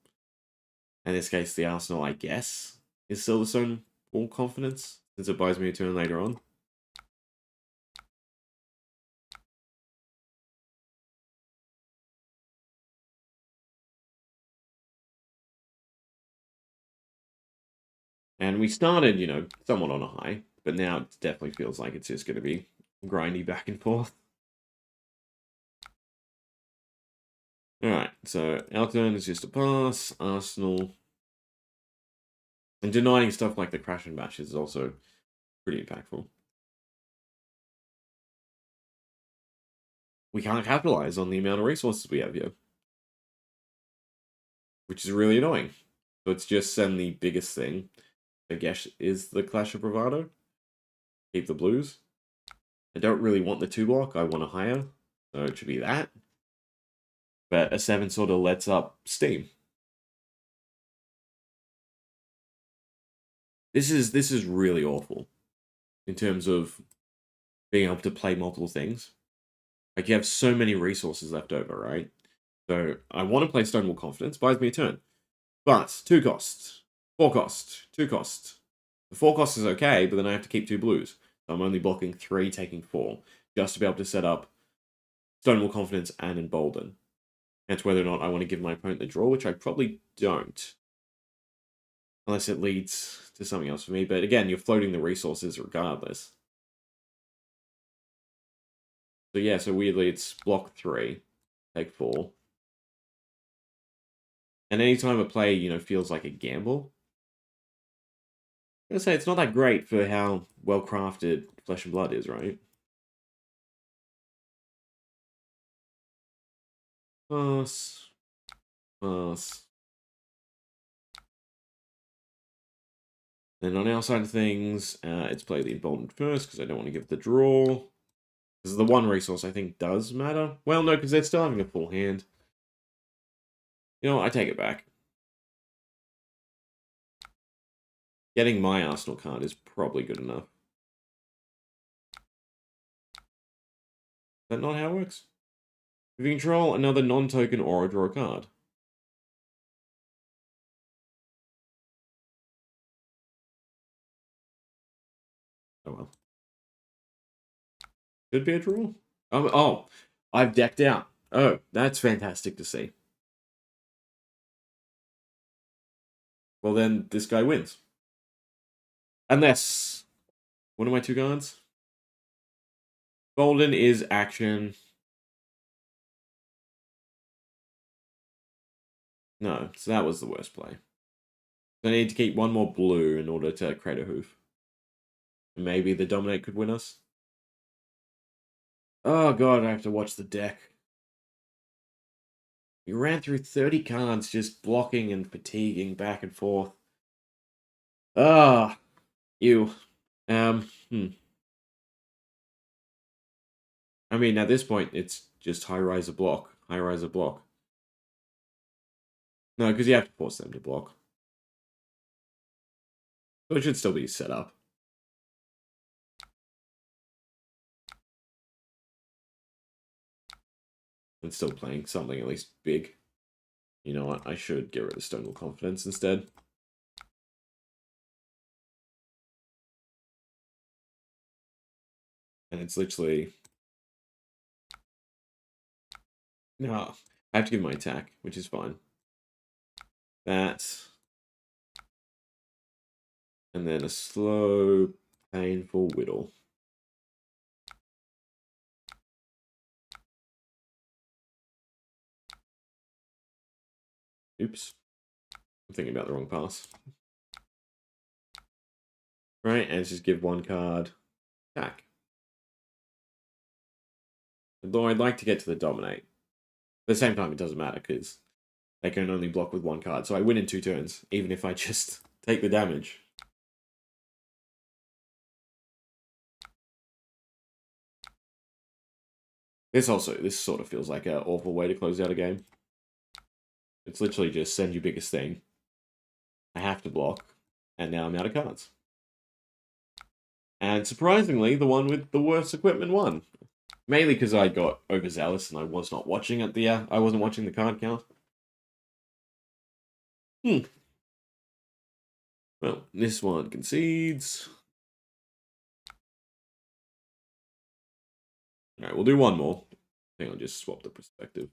In this case, the Arsenal, I guess, is still the Stonewall Confidence, since it buys me a turn later on. And we started, you know, somewhat on a high, but now it definitely feels like it's just going to be grindy back and forth. Alright, so our turn is just a pass, Arsenal. And denying stuff like the crash and bash is also pretty impactful. We can't capitalize on the amount of resources we have here, which is really annoying. So it's just send the biggest thing, I guess, is the Clash of Bravado. Keep the blues. I don't really want the 2-block, I want a higher, so it should be that. But a 7 sort of lets up steam. This is really awful in terms of being able to play multiple things. Like, you have so many resources left over, right? So I want to play Stonewall Confidence, buys me a turn. But 2 cost, 4 cost, 2 cost. The 4 cost is okay, but then I have to keep 2 blues. So I'm only blocking 3, taking 4, just to be able to set up Stonewall Confidence and Embolden. That's whether or not I want to give my opponent the draw, which I probably don't. Unless it leads to something else for me. But again, you're floating the resources regardless. So yeah, so weirdly it's block 3, take 4. And anytime a play, you know, feels like a gamble, I'm gonna say it's not that great for how well crafted Flesh and Blood is, right? Pass. Pass. Then on our side of things, it's play the Emboldened first, because I don't want to give the draw. This is the one resource I think does matter. Well, no, because they're still having a full hand. You know what, I take it back. Getting my Arsenal card is probably good enough. Is that not how it works? If you control another non-token aura, draw a card. Oh well. Could be a draw. Oh, I've decked out. Oh, that's fantastic to see. Well, then this guy wins. Unless... What are my 2 cards? Golden is action. No, so that was the worst play. So I need to keep 1 more blue in order to create a hoof. And maybe the Dominate could win us. Oh god, I have to watch the deck. You ran through 30 cards just blocking and fatiguing back and forth. Ah, ew. I mean, at this point, it's just high riser block. High riser block. No, because you have to force them to block. So it should still be set up. And still playing something at least big. You know what? I should get rid of Stonewall Confidence instead. And it's literally... No, I have to give my attack, which is fine. That. And then a slow, painful whittle. Oops. I'm thinking about the wrong pass. Right, and just give 1 card back. Although I'd like to get to the Dominate. At the same time, it doesn't matter, because they can only block with 1 card. So I win in 2 turns, even if I just take the damage. This sort of feels like an awful way to close out a game. It's literally just send your biggest thing. I have to block, and now I'm out of cards. And surprisingly, the one with the worst equipment won. Mainly because I got overzealous and I was not watching at the I wasn't watching the card count. Well, this one concedes. Alright, we'll do one more. I think I'll just swap the perspective.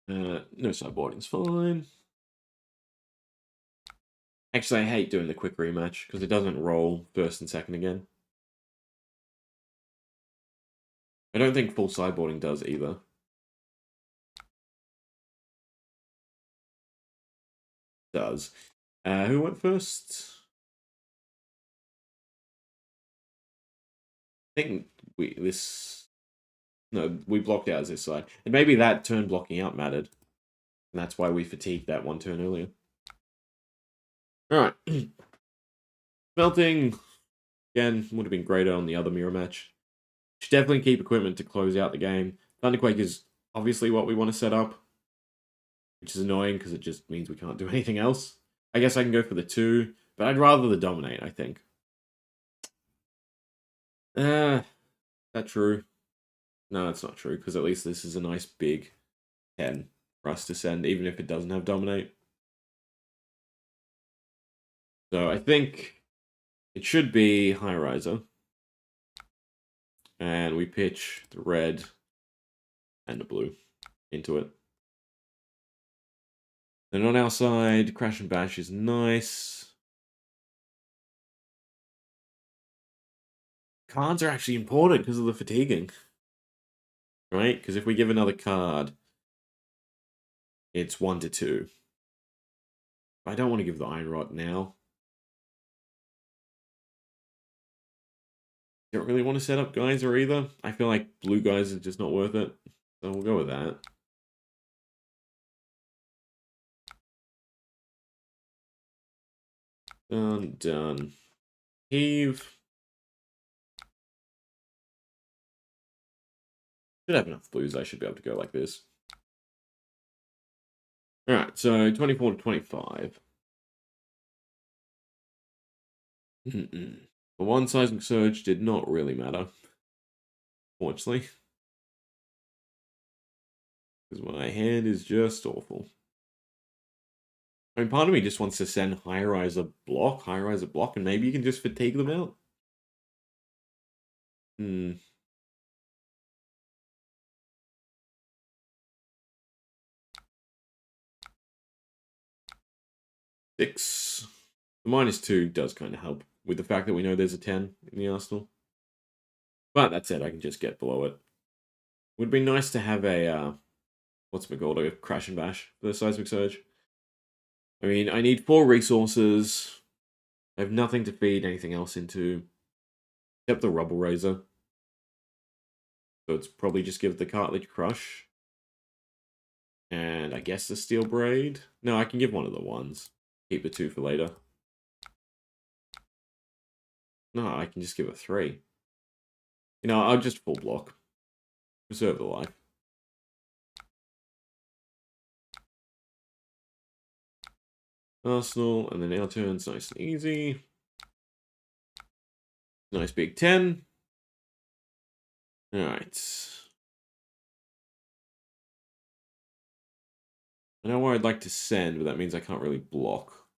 No sideboarding's fine. Actually, I hate doing the quick rematch because it doesn't roll first and second again. I don't think full sideboarding does either. Does. Who went first? I think we blocked out as this side. And maybe that turn blocking out mattered. And that's why we fatigued that one turn earlier. Alright. Smelting, again, would have been greater on the other mirror match. Should definitely keep equipment to close out the game. Thunderquake is obviously what we want to set up. Which is annoying because it just means we can't do anything else. I guess I can go for the 2, but I'd rather the Dominate, I think. That true? No, it's not true, because at least this is a nice big 10 for us to send, even if it doesn't have Dominate. So I think it should be High Riser. And we pitch the red and the blue into it. Then on our side, Crash and Bash is nice. Cards are actually important because of the fatiguing. Right? Because if we give another card, it's 1 to 2. I don't want to give the Iron Rot now. Don't really want to set up Geyser either. I feel like blue Geyser is just not worth it. So we'll go with that. Done. Heave. Should have enough blues. I should be able to go like this. Alright, so 24 to 25. The one Seismic Surge did not really matter. Fortunately. Because my hand is just awful. I mean, part of me just wants to send High Riser block, and maybe you can just fatigue them out. Six. The -2 does kind of help with the fact that we know there's a 10 in the arsenal. But that said, I can just get below it. Would be nice to have a, what's it called, a Crash and Bash for the Seismic Surge. I mean, I need 4 resources. I have nothing to feed anything else into, except the Rubble Razor. So it's probably just give the Cartilage Crush. And I guess the Steel Braid. No, I can give one of the ones. Keep the 2 for later. No, I can just give a 3. You know, I'll just full block. Preserve the life. Arsenal, and then our turn's nice and easy. Nice big 10. Alright. I know where I'd like to send, but that means I can't really block.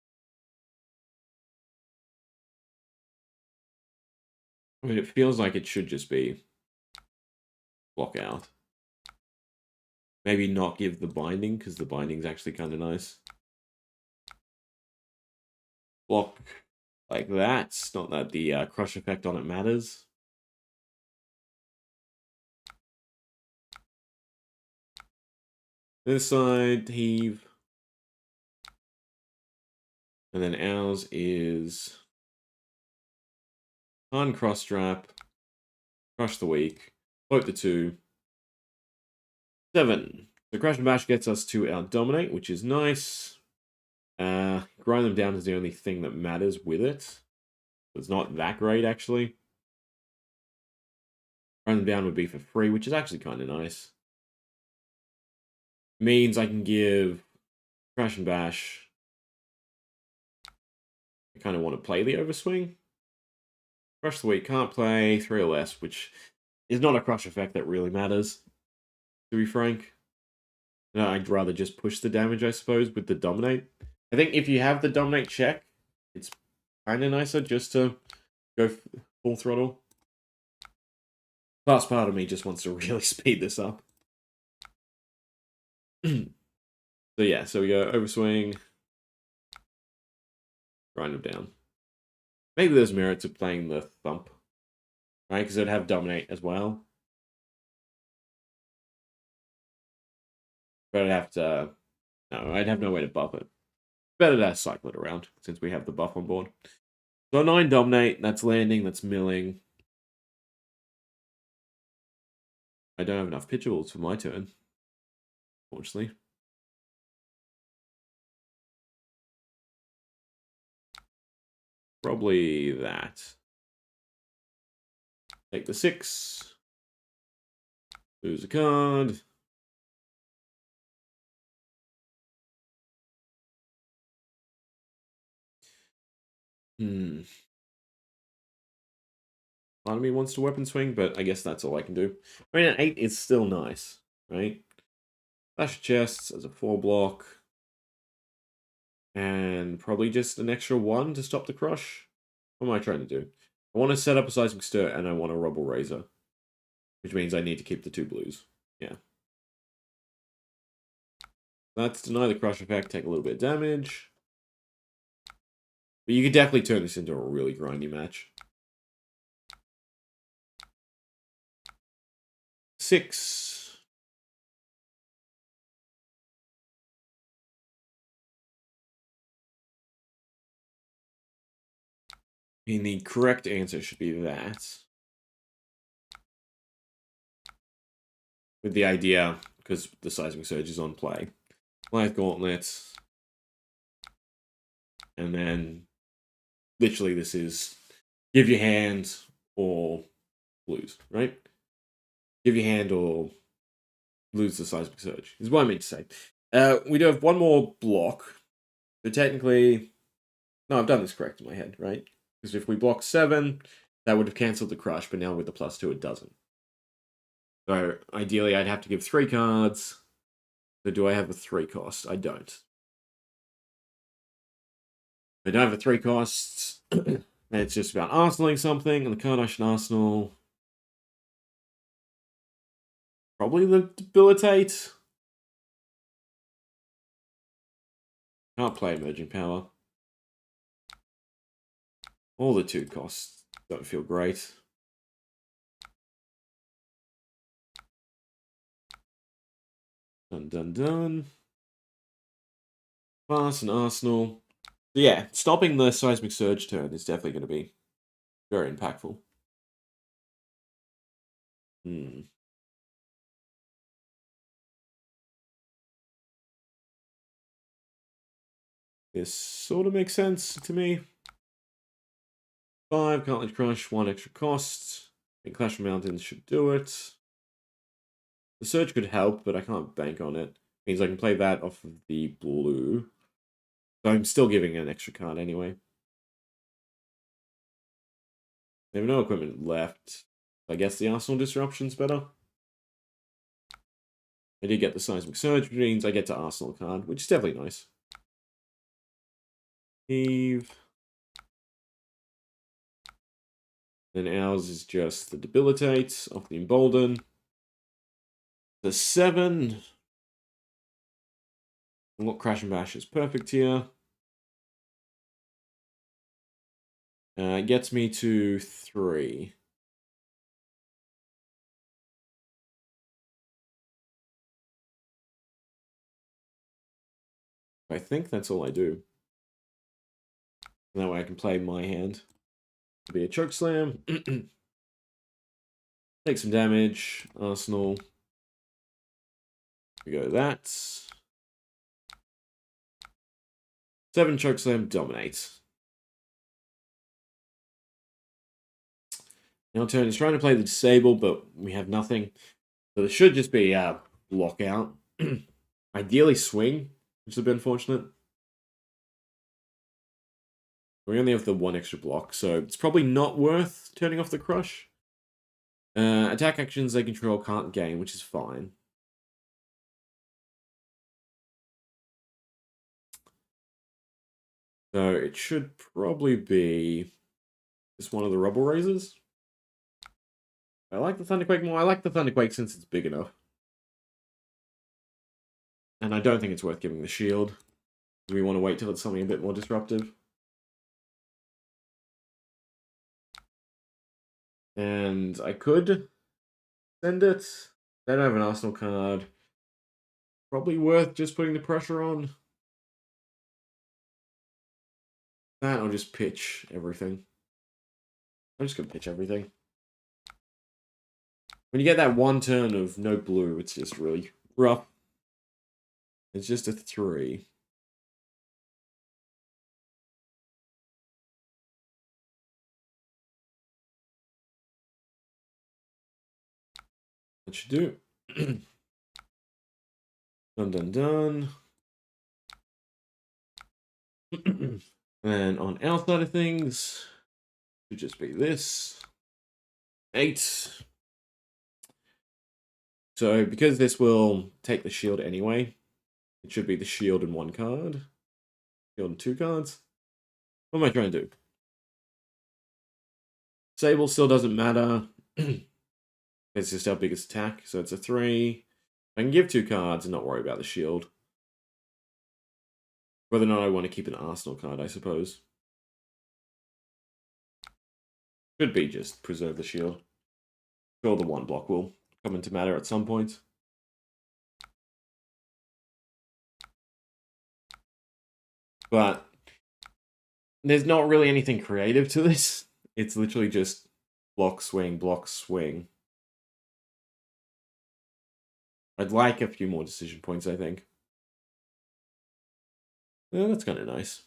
I mean, it feels like it should just be block out. Maybe not give the binding, because the binding's actually kind of nice. Block like that. Not that the crush effect on it matters. This side, heave. And then ours is uncross strap, crush the weak, float the 2. 7. So Crash and Bash gets us to our Dominate, which is nice. Grind them down is the only thing that matters with it. It's not that great, actually. Grind them down would be for free, which is actually kind of nice. Means I can give Crash and Bash. I kind of want to play the Overswing. Crush the Weak can't play 3 or less, which is not a crush effect that really matters, to be frank. No, I'd rather just push the damage, I suppose, with the Dominate. I think if you have the Dominate check, it's kind of nicer just to go full throttle. Plus, part of me just wants to really speed this up. So yeah, so we go overswing, grind them down. Maybe there's merit to playing the thump, right? Because it'd have dominate as well. But I'd have to... No, I'd have no way to buff it. Better to cycle it around, since we have the buff on board. So 9 dominate, that's landing, that's milling. I don't have enough pitchables for my turn, unfortunately. Probably that. Take the 6. Lose a card. Part of me wants to weapon swing, but I guess that's all I can do. I mean, an 8 is still nice, right? Flash chests as a 4 block. And probably just an extra 1 to stop the crush. What am I trying to do? I want to set up a seismic stir and I want a rubble razor. Which means I need to keep the 2 blues. Yeah. Let's deny the crush effect, take a little bit of damage. But you could definitely turn this into a really grindy match. 6. And the correct answer should be that. With the idea, because the seismic surge is on play. Life Gauntlet. And then, literally, this is give your hand or lose, right? Give your hand or lose the seismic surge, is what I meant to say. We do have one more block. So technically, no, I've done this correct in my head, right? Because if we block 7, that would have cancelled the crush, but now with the +2, it doesn't. So ideally, I'd have to give 3 cards. So do I have a 3 cost? I don't. I don't have a 3 cost. It's just about arsenaling something, and the card I should arsenal. Probably the debilitate. Can't play emerging power. All the 2 costs don't feel great. Done. Pass and arsenal. So yeah, stopping the seismic surge turn is definitely going to be very impactful. This sort of makes sense to me. 5, Cartilage Crush, 1 extra cost. And Clash of Mountains should do it. The Surge could help, but I can't bank on it. Means I can play that off of the blue. So I'm still giving an extra card anyway. They have no equipment left. I guess the Arsenal Disruption's better. I did get the Seismic Surge, which means I get to Arsenal card, which is definitely nice. Heave. Then ours is just the Debilitate off the Embolden. The 7. Look, Crash and Bash is perfect here. Gets me to 3. I think that's all I do. And that way I can play my hand. It'll be a Choke Slam. Take some damage. Arsenal. We go that. 7 Choke Slam dominates. Now turn is trying to play the disable, but we have nothing. So there should just be a lockout. Ideally swing, which would be unfortunate. We only have the 1 extra block, so it's probably not worth turning off the crush. Attack actions they control can't gain, which is fine. So it should probably be just one of the rubble razors. I like the Thunderquake more. I like the Thunderquake since it's big enough. And I don't think it's worth giving the shield. We want to wait till it's something a bit more disruptive. And I could send it. They don't have an Arsenal card. Probably worth just putting the pressure on. That, I'll just pitch everything. I'm just going to pitch everything. When you get that one turn of no blue, it's just really rough. It's just a 3. That should do. Done, done, done. And on our side of things, it should just be this. 8. So because this will take the shield anyway, it should be the shield and 1 card. Shield and 2 cards. What am I trying to do? Sable still doesn't matter. It's just our biggest attack, so it's a 3. I can give 2 cards and not worry about the shield. Whether or not I want to keep an Arsenal card, I suppose. Could be just preserve the shield. Sure, the 1 block will come into matter at some point. But there's not really anything creative to this. It's literally just block, swing, block, swing. I'd like a few more decision points, I think. Well, that's kind of nice.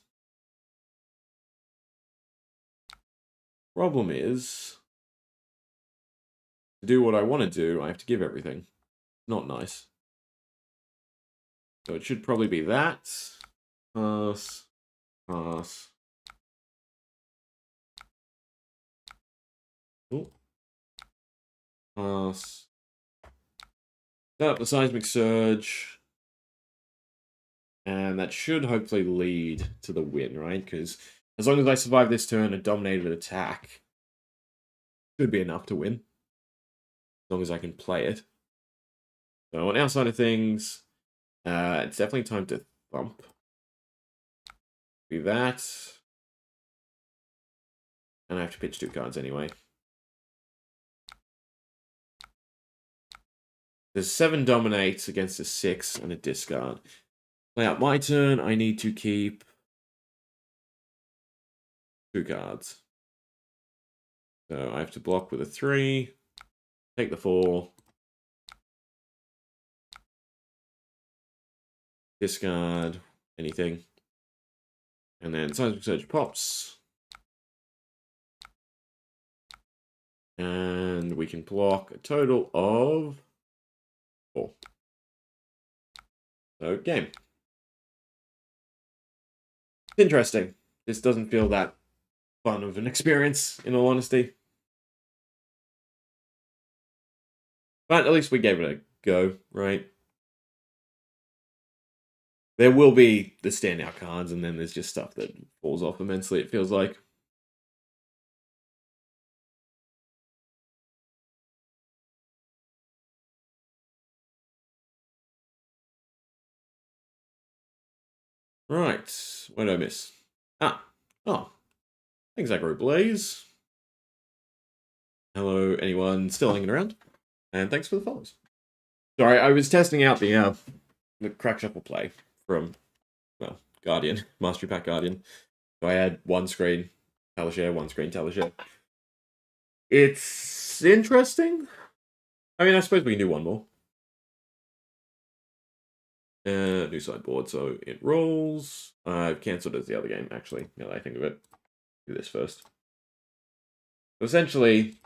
Problem is, to do what I want to do, I have to give everything. Not nice. So it should probably be that. Pass. Pass. Ooh. Pass. Set up the seismic surge. And that should hopefully lead to the win, right? Because as long as I survive this turn and dominate an attack, should be enough to win. As long as I can play it. So on our side of things, it's definitely time to thump. Do that. And I have to pitch 2 cards anyway. There's 7 dominates against a 6 and a discard. Play out my turn. I need to keep 2 cards. So I have to block with a 3. Take the 4. Discard anything. And then Seismic Surge pops. And we can block a total of 4. So, game. It's interesting. This doesn't feel that fun of an experience, in all honesty. But at least we gave it a go, right? There will be the standout cards, and then there's just stuff that falls off immensely, it feels like. Right, what did I miss? Oh. Thanks, Agro Blaze. Hello, anyone still hanging around? And thanks for the follows. Sorry, I was testing out the Crack Shuffle play from, well, Guardian, Mastery Pack Guardian. So I had 1 screen Talishare, 1 screen Talishare. It's interesting. I mean, I suppose we can do 1 more. New sideboard, so it rolls. I've cancelled it as the other game, actually, now that I think of it. Do this first. So essentially,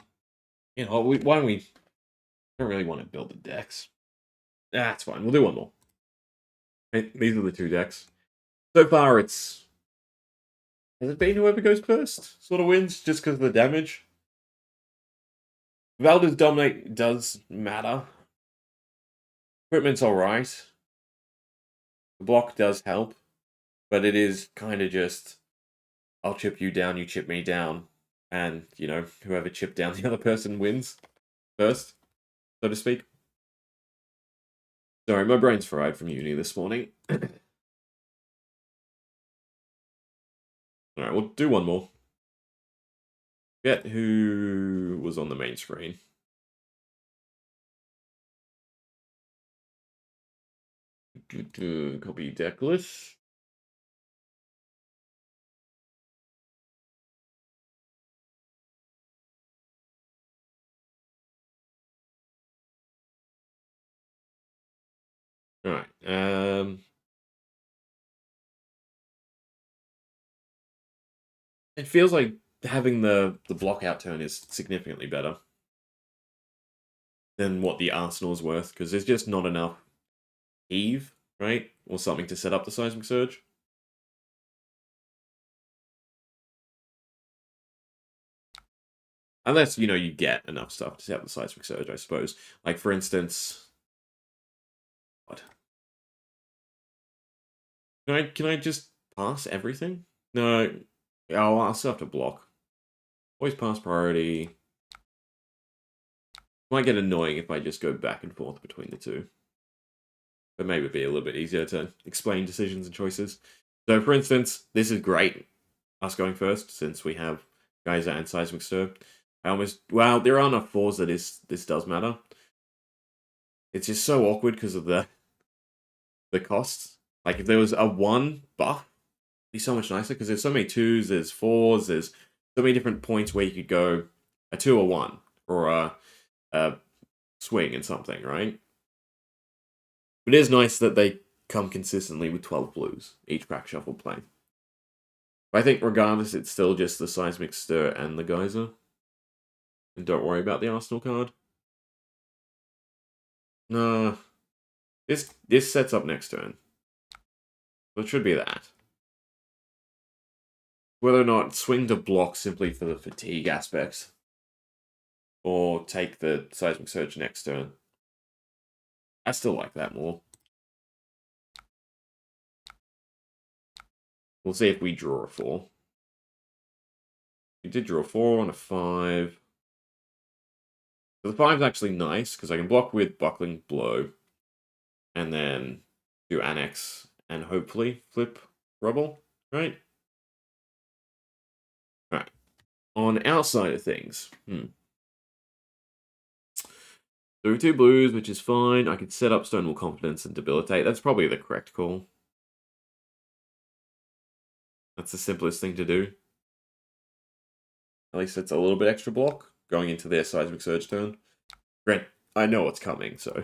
you know, why don't we... I don't really want to build the decks. That's fine, we'll do 1 more. These are the 2 decks. So far, it's... Has it been whoever goes first sort of wins, just because of the damage? Valda's dominate does matter. Equipment's alright. The block does help. But it is kind of just... I'll chip you down, you chip me down. And, you know, whoever chipped down the other person wins first, so to speak. Sorry, my brain's fried from uni this morning. Alright, we'll do one more. Forget who was on the main screen. Copy deck list. Alright, it feels like having the block out turn is significantly better than what the Arsenal is worth, because there's just not enough heave, right? Or something to set up the Seismic Surge. Unless, you know, you get enough stuff to set up the Seismic Surge, I suppose. Like, for instance... What? Can I just pass everything? No. Oh, I'll still have to block. Always pass priority. Might get annoying if I just go back and forth between the two. But maybe it'd be a little bit easier to explain decisions and choices. So, for instance, this is great, us going first, since we have Geyser and Seismic Stir. Well, there are enough fours that this does matter. It's just so awkward because of the costs. Like, if there was a 1 buff, it'd be so much nicer, because there's so many 2s, there's 4s, there's so many different points where you could go a 2 or 1, or a swing and something, right? But it is nice that they come consistently with 12 blues, each pack shuffle play. But I think regardless, it's still just the Seismic Stir and the Geyser. And don't worry about the Arsenal card. No. This sets up next turn. So it should be that. Whether or not swing to block simply for the fatigue aspects. Or take the Seismic Surge next turn. I still like that more. We'll see if we draw a 4. We did draw a 4 on a 5. So the 5's actually nice, because I can block with Buckling Blow. And then do Annex, and hopefully flip Rubble, right? Alright. On our side of things, There are 2 blues, which is fine. I could set up Stonewall Confidence and Debilitate. That's probably the correct call. That's the simplest thing to do. At least it's a little bit extra block going into their Seismic Surge turn. Grant, I know what's coming, so...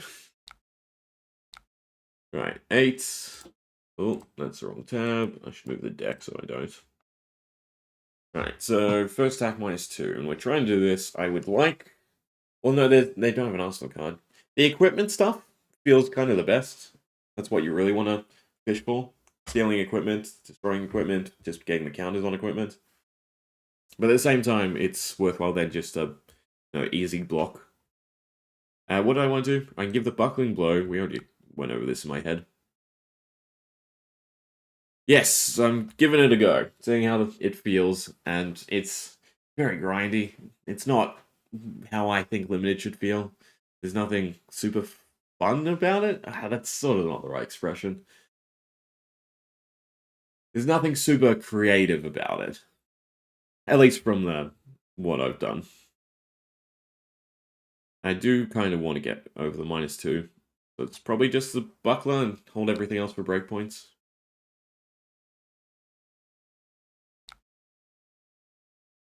Right, 8. Oh, that's the wrong tab. I should move the deck so I don't. Right, so first attack -2, and we're trying to do this. I would like... Well, no, they don't have an Arsenal card. The equipment stuff feels kind of the best. That's what you really want to fish for. Stealing equipment, destroying equipment, just getting the counters on equipment. But at the same time, it's worthwhile then just a easy block. What do I want to do? I can give the Buckling Blow. We already went over this in my head. Yes, I'm giving it a go, seeing how it feels, and it's very grindy. It's not how I think Limited should feel. There's nothing super fun about it. That's sort of not the right expression. There's nothing super creative about it. At least from what I've done. I do kind of want to get over the -2. So it's probably just the buckler and hold everything else for breakpoints.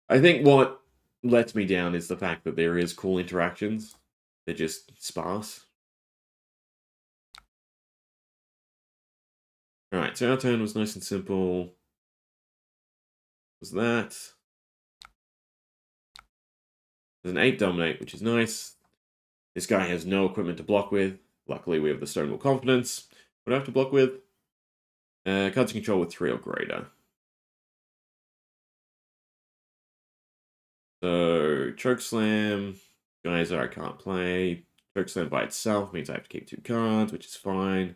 I think what lets me down is the fact that there is cool interactions. They're just sparse. Alright, so our turn was nice and simple. Was that? There's an 8 Dominate, which is nice. This guy has no equipment to block with. Luckily, we have the Stonewall Confidence. What do I have to block with? Cards you control with 3 or greater. So, Chokeslam. Geyser I can't play. Chokeslam by itself means I have to keep 2 cards, which is fine.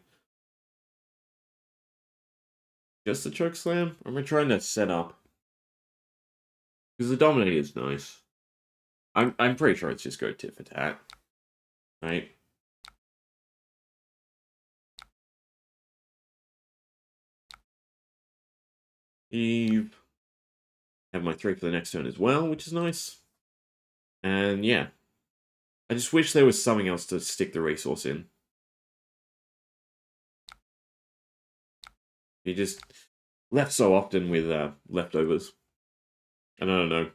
Just the Chokeslam? Or am I trying to set up? Because the Dominate is nice. I'm pretty sure it's just go tit for tat. Right? Eve. Have my 3 for the next turn as well, which is nice. And yeah. I just wish there was something else to stick the resource in. You just left so often with leftovers. And I don't know.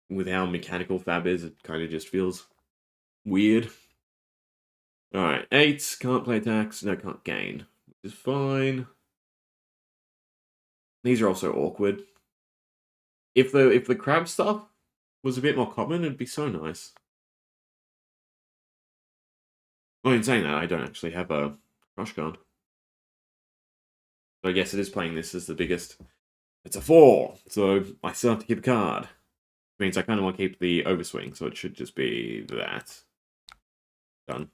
With how mechanical Fab is, it kind of just feels weird. Alright, 8. Can't play attacks. No, can't gain. Which is fine. These are also awkward. If the crab stuff was a bit more common, it'd be so nice. Well, in saying that, I don't actually have a crush card. So I guess it is playing this as the biggest. It's a 4, so I still have to keep a card. Which means I kind of want to keep the overswing, so it should just be that. Done.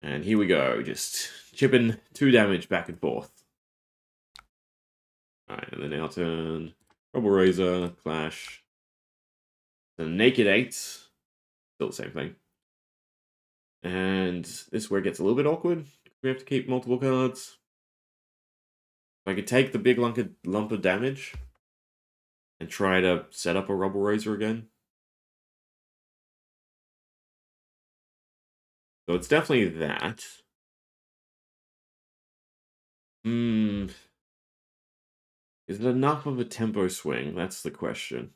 And here we go, just chipping 2 damage back and forth. Alright, and then our turn. Rubble Razor, Clash. The Naked 8. Still the same thing. And this is where it gets a little bit awkward. We have to keep multiple cards. I could take the big lump of damage and try to set up a Rubble Razor again. So it's definitely that. Is it enough of a tempo swing? That's the question.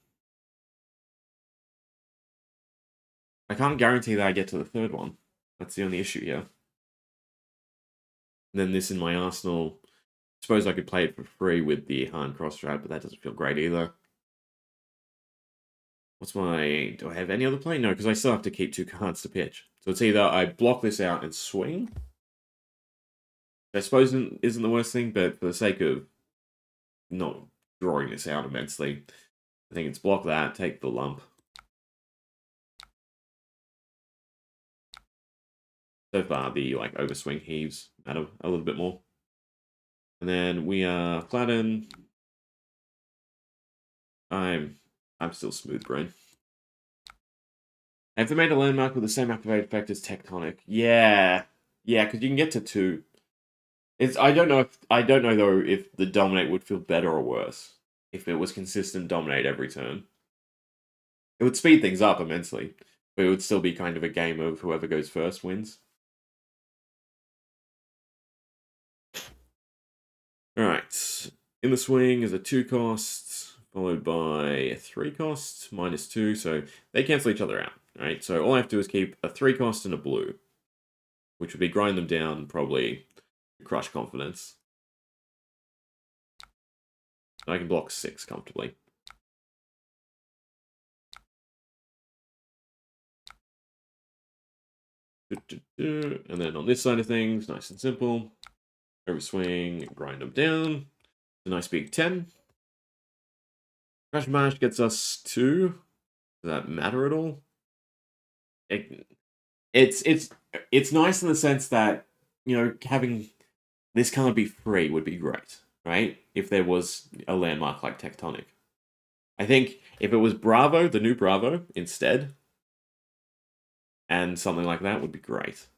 I can't guarantee that I get to the 3rd one. That's the only issue here. And then this in my arsenal. I suppose I could play it for free with the Han cross strat, but that doesn't feel great either. What's my... Do I have any other play? No, because I still have to keep 2 cards to pitch. So it's either I block this out and swing. I suppose isn't the worst thing, but for the sake of not drawing this out immensely, I think it's block that, take the lump. So far, the overswing heaves matter a little bit more. And then we are flatten. I'm still smooth brain. Have they made a landmark with the same activate effect as Tectonic? Yeah, because you can get to 2. I don't know though if the dominate would feel better or worse if it was consistent dominate every turn. It would speed things up immensely, but it would still be kind of a game of whoever goes first wins. Alright. In the swing is a 2 cost, followed by a 3 cost, -2, so they cancel each other out. Right? So all I have to do is keep a 3 cost and a blue, which would be grind them down, probably crush confidence. I can block 6 comfortably. And then on this side of things, nice and simple. Every swing, grind them down. A nice big 10. Crash Mash gets us 2. Does that matter at all? It's nice in the sense that, having this card be free would be great, right? If there was a landmark like Tectonic. I think if it was Bravo, the new Bravo, instead, and something like that would be great.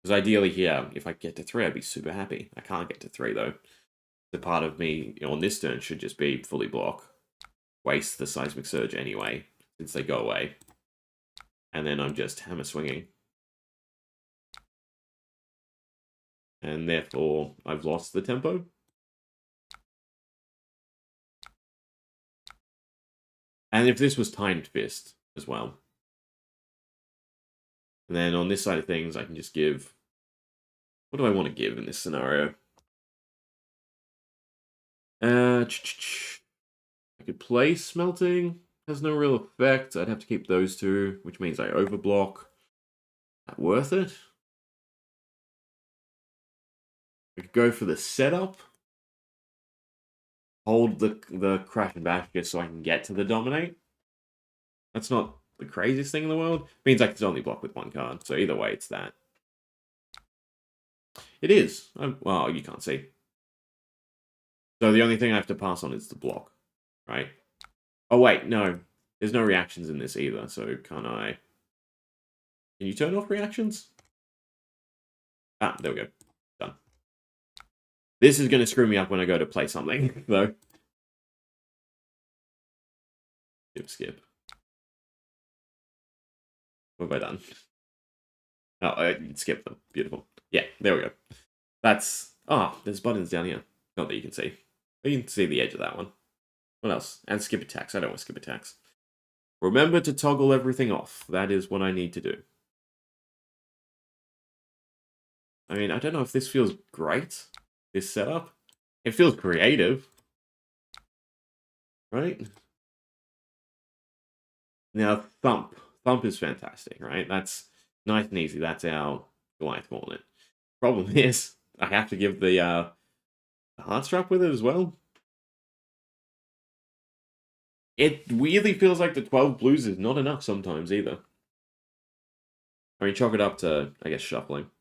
Because ideally here, if I get to 3, I'd be super happy. I can't get to 3, though. The part of me on this turn should just be fully block. Waste the Seismic Surge anyway, since they go away. And then I'm just hammer swinging. And therefore, I've lost the tempo. And if this was Timed Fist as well. And then on this side of things, I can just give... What do I want to give in this scenario? I could play Smelting. Has no real effect. I'd have to keep those 2, which means I overblock. That worth it? I could go for the setup. Hold the Crash and Bash just so I can get to the Dominate. That's not the craziest thing in the world. It means I can only block with 1 card. So either way, it's that. It is. Well, you can't see. So the only thing I have to pass on is the block, right? Oh, wait, no. There's no reactions in this either, so can't I... Can you turn off reactions? Ah, there we go. Done. This is going to screw me up when I go to play something, though. Skip. What have I done? Oh, I skipped them. Beautiful. Yeah, there we go. That's... Oh, there's buttons down here. Not that you can see. But you can see the edge of that one. What else? And skip attacks. I don't want to skip attacks. Remember to toggle everything off. That is what I need to do. I mean, I don't know if this feels great, this setup. It feels creative. Right? Now, Thump. Thump is fantastic, right? That's nice and easy. That's our Goliath Gauntlet. Problem is, I have to give the Heartstrap with it as well. It weirdly feels like the 12 blues is not enough sometimes either. I mean, chalk it up to, I guess, shuffling.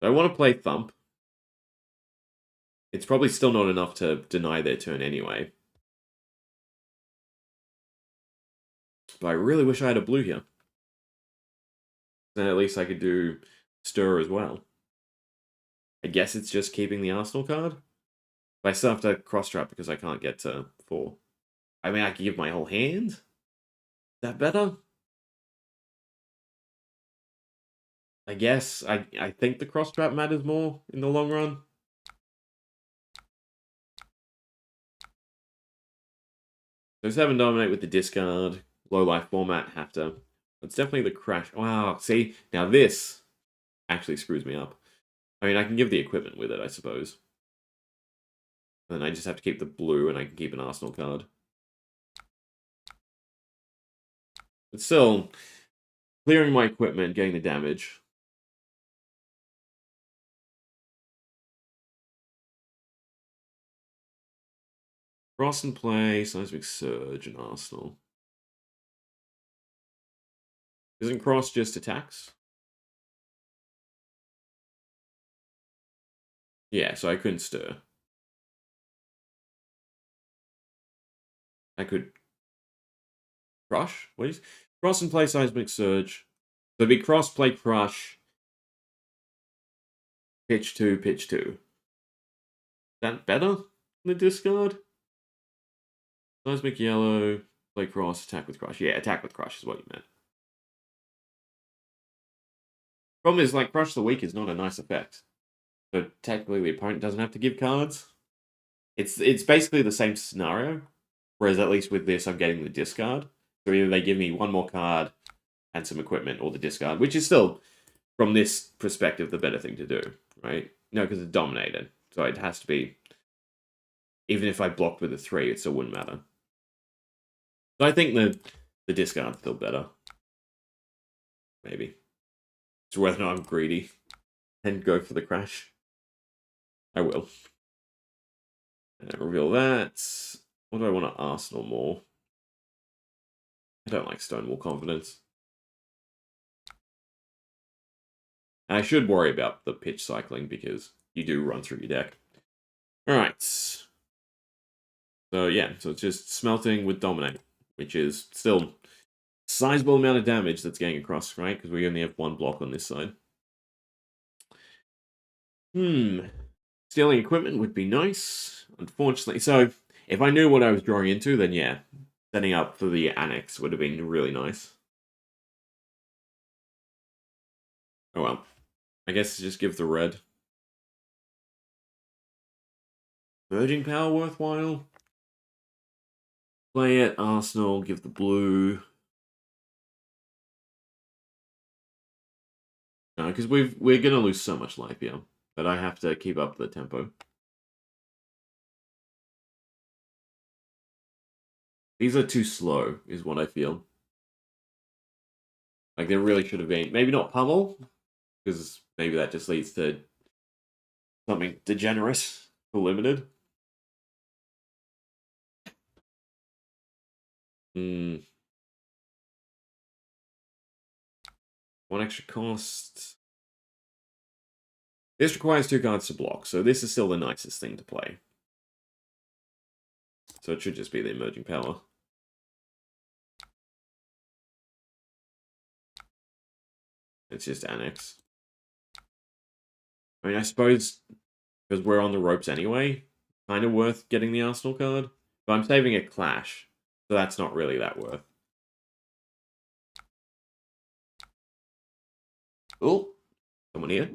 I want to play Thump. It's probably still not enough to deny their turn anyway. But I really wish I had a blue here. Then at least I could do Stir as well. I guess it's just keeping the Arsenal card. But I still have to cross-trap because I can't get to 4. I mean, I could give my whole hand. Is that better? I guess. I think the cross-trap matters more in the long run. So 7 dominate with the discard. Low life format have to. It's definitely the crash. Wow, see? Now this actually screws me up. I mean, I can give the equipment with it, I suppose. And then I just have to keep the blue and I can keep an Arsenal card. But still, clearing my equipment, getting the damage. Cross and play, Seismic Surge, and Arsenal. Isn't Cross just attacks? Yeah, so I couldn't stir. I could crush? What is cross and play Seismic Surge? So it'd be cross, play, crush. Pitch 2, pitch 2. Is that better than the discard? Seismic Yellow, play cross, attack with crush. Yeah, attack with crush is what you meant. Problem is, like, Crush the Weak is not a nice effect. So technically the opponent doesn't have to give cards. It's basically the same scenario. Whereas at least with this, I'm getting the discard. So either they give me one more card and some equipment, or the discard, which is still, from this perspective, the better thing to do, right? No, because it's dominated. So it has to be, even if I blocked with a 3, it still wouldn't matter. So I think the discard's still better. Maybe. It's whether or not I'm greedy and go for the crash. I will. Reveal that. What do I want to Arsenal more? I don't like Stonewall Confidence. And I should worry about the pitch cycling because you do run through your deck. Alright. So yeah, so it's just Smelting with Dominate, which is still sizable amount of damage that's getting across, right? Because we only have 1 block on this side. Stealing equipment would be nice, unfortunately. So if I knew what I was drawing into, then yeah, setting up for the Annex would have been really nice. Oh well. I guess just give the red. Merging Power worthwhile? Play it, Arsenal, give the blue. No, because we're gonna lose so much life here that I have to keep up the tempo. These are too slow, is what I feel. Like there really should have been maybe not pummel, because maybe that just leads to something degenerate for limited. One extra cost. This requires 2 cards to block, so this is still the nicest thing to play. So it should just be the Emerging Power. It's just Annex. I mean, I suppose because we're on the ropes anyway. Kind of worth getting the Arsenal card. But I'm saving a Clash, so that's not really that worth. Oh, someone here.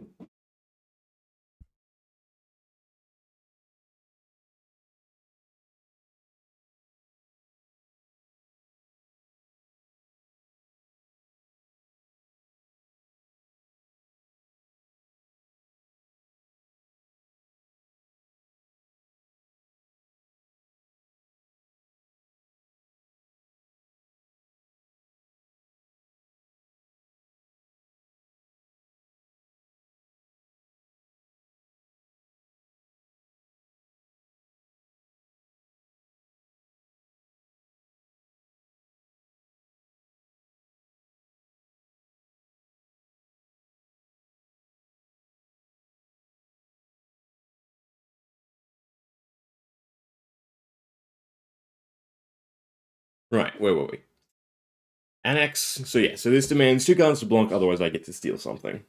Right, where were we? Annex. So yeah, so this demands 2 cards to block, otherwise I get to steal something.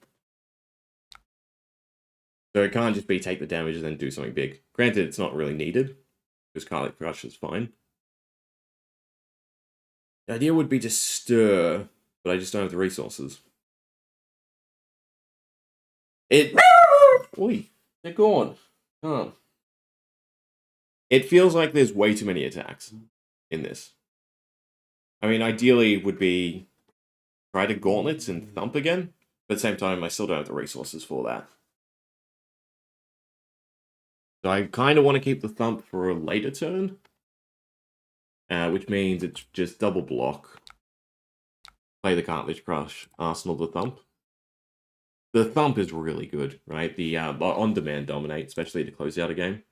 So it can't just be take the damage and then do something big. Granted, it's not really needed, because Scarlet Crush is fine. The idea would be to stir, but I just don't have the resources. Oi, they're gone. Oh. It feels like there's way too many attacks in this. I mean, ideally would be try to gauntlets and thump again, but at the same time, I still don't have the resources for that. So I kind of want to keep the thump for a later turn, which means it's just double block. Play the Cartilage Crush, Arsenal the thump. The thump is really good, right? The on-demand dominate, especially to close out a game.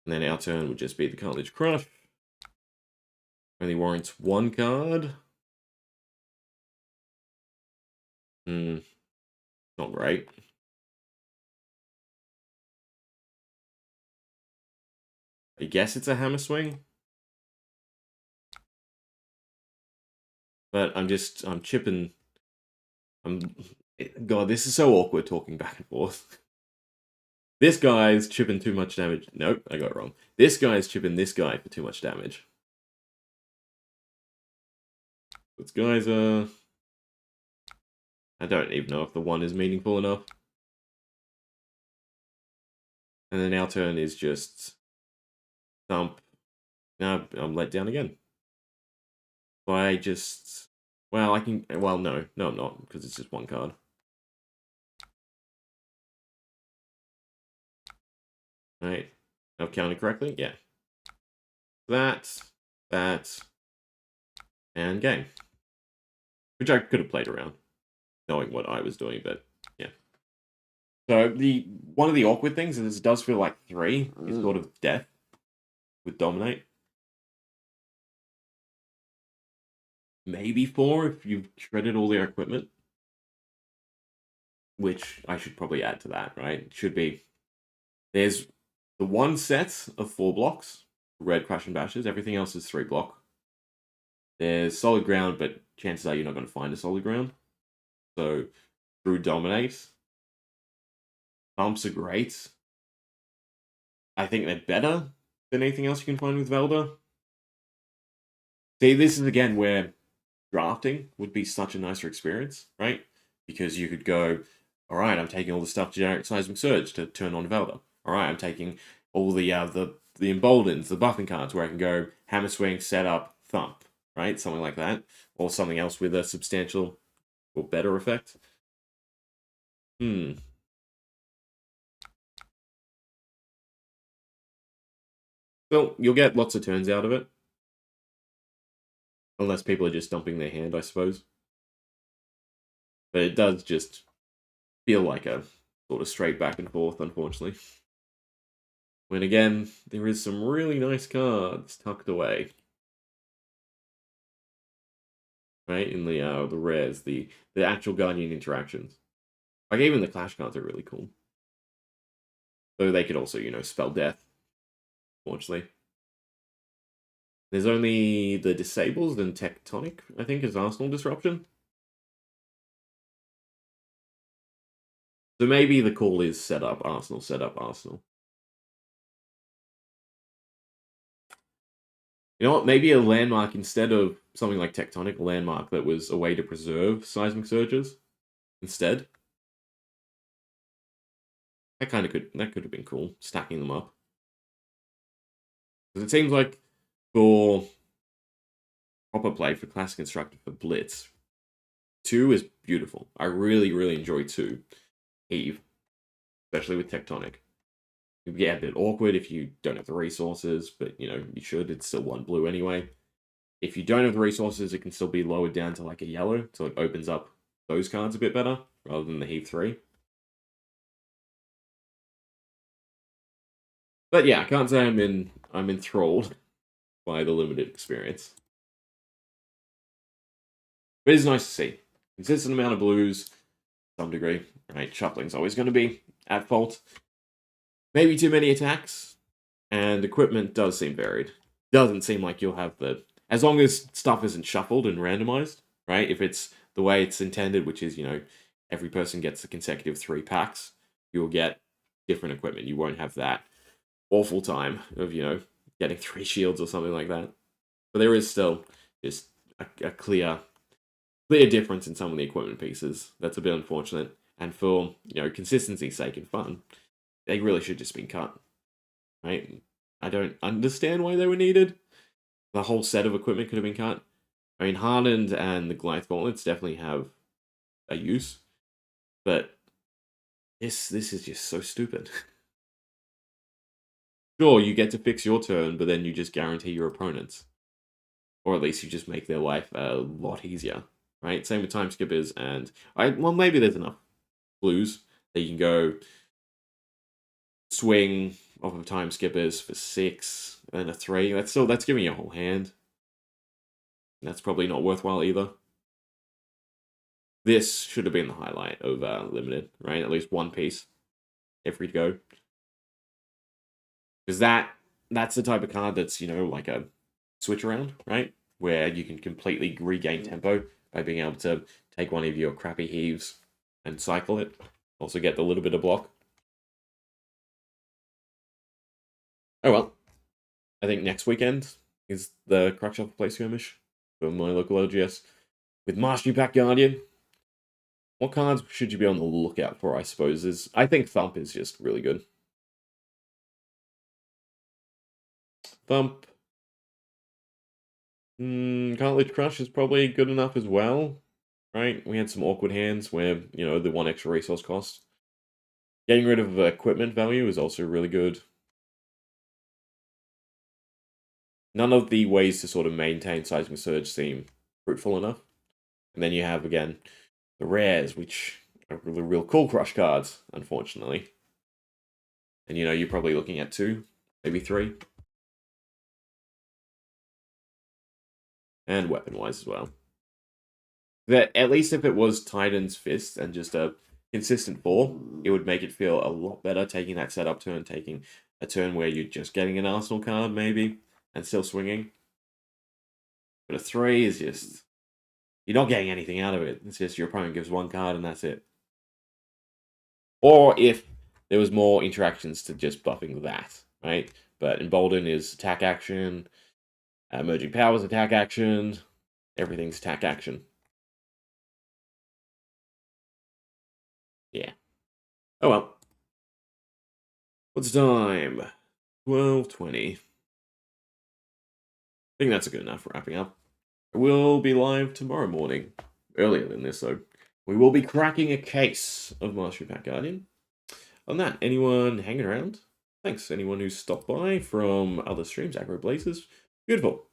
And then our turn would just be the Cartilage Crush. Only warrants 1 card. Not great. I guess it's a Hammer Swing. But I'm chipping. God, this is so awkward talking back and forth. This guy's chipping too much damage. Nope, I got it wrong. This guy's chipping this guy for too much damage. This guy's, I don't even know if the 1 is meaningful enough. And then our turn is just thump. Now I'm let down again. So I just, well, I can, well, no, I'm not, because it's just 1 card. Right, I've counted correctly? Yeah. That, and game. Which I could have played around, knowing what I was doing, but yeah. So one of the awkward things is it does feel like 3 is sort of death with dominate. Maybe 4 if you've shredded all their equipment. Which I should probably add to that, right? It should be. There's the 1 set of 4 blocks, red crash and bashes. Everything else is 3 block. There's solid ground, but chances are you're not going to find a solid ground. So through dominate, thumps are great. I think they're better than anything else you can find with Velda. See, this is again where drafting would be such a nicer experience, right? Because you could go, all right, I'm taking all the stuff to generate Seismic Surge to turn on Velda. All right, I'm taking all the emboldens, the buffing cards, where I can go Hammer Swing, Setup, Thump, right? Something like that. Or something else with a substantial or better effect. Well, you'll get lots of turns out of it. Unless people are just dumping their hand, I suppose. But it does just feel like a sort of straight back and forth, unfortunately. When again, there is some really nice cards tucked away. Right, in the rares, the actual Guardian interactions. Like, even the Clash cards are really cool. Though they could also, spell death, unfortunately. There's only the Disables and Tectonic, I think, is Arsenal Disruption. So maybe the call is set up Arsenal, set up Arsenal. You know what? Maybe a landmark instead of something like Tectonic, a landmark that was a way to preserve seismic surges instead. That could have been cool, stacking them up. Because it seems like for proper play for Classic Constructor for Blitz, 2 is beautiful. I really, really enjoy 2. Eve, especially with Tectonic. It get a bit awkward if you don't have the resources, but you should. It's still 1 blue anyway. If you don't have the resources, it can still be lowered down to like a yellow, so it opens up those cards a bit better rather than the Heave 3. But yeah, I can't say I'm enthralled by the limited experience. But it's nice to see. Consistent amount of blues, to some degree. Right, shuffling's always going to be at fault. Maybe too many attacks, and equipment does seem varied. Doesn't seem like you'll have the... As long as stuff isn't shuffled and randomized, right? If it's the way it's intended, which is, every person gets the consecutive 3 packs, you'll get different equipment. You won't have that awful time of, getting 3 shields or something like that. But there is still just a clear difference in some of the equipment pieces. That's a bit unfortunate. And for, consistency's sake and fun, they really should just been cut. Right? I don't understand why they were needed. The whole set of equipment could have been cut. I mean, Hardened and the Goliath Gauntlets definitely have a use. But this is just so stupid. Sure, you get to fix your turn, but then you just guarantee your opponents. Or at least you just make their life a lot easier. Right? Same with Time Skippers and... well, maybe there's enough blues that you can go swing off of Time Skippers for 6 and a 3. That's giving you a whole hand. That's probably not worthwhile either. This should have been the highlight of Limited, right? At least 1 piece every go. Because that's the type of card that's, like a switch around, right? Where you can completely regain tempo by being able to take one of your crappy heaves and cycle it. Also get the little bit of block. Oh well. I think next weekend is the Crack Shuffle Play Skirmish for my local LGS with Mastery Pack Guardian. What cards should you be on the lookout for, I suppose? I think Thump is just really good. Thump. Cartilage Crush is probably good enough as well, right? We had some awkward hands where, the 1 extra resource cost. Getting rid of equipment value is also really good. None of the ways to sort of maintain Seismic Surge seem fruitful enough. And then you have, again, the rares, which are the real cool crush cards, unfortunately. And, you're probably looking at 2, maybe 3. And weapon-wise as well. That at least if it was Titan's Fist and just a consistent 4, it would make it feel a lot better taking that setup turn, taking a turn where you're just getting an Arsenal card, maybe, and still swinging. But a 3 is just... You're not getting anything out of it. It's just your opponent gives 1 card and that's it. Or if there was more interactions to just buffing that, right? But Embolden is attack action, Emerging Powers attack action, everything's attack action. Yeah. Oh well. What's the time? 12:20. I think that's a good enough for wrapping up. We'll be live tomorrow morning. Earlier than this, though. We will be cracking a case of Mastery Pack Guardian. On that, anyone hanging around? Thanks. Anyone who stopped by from other streams, Aggro Blazers. Beautiful.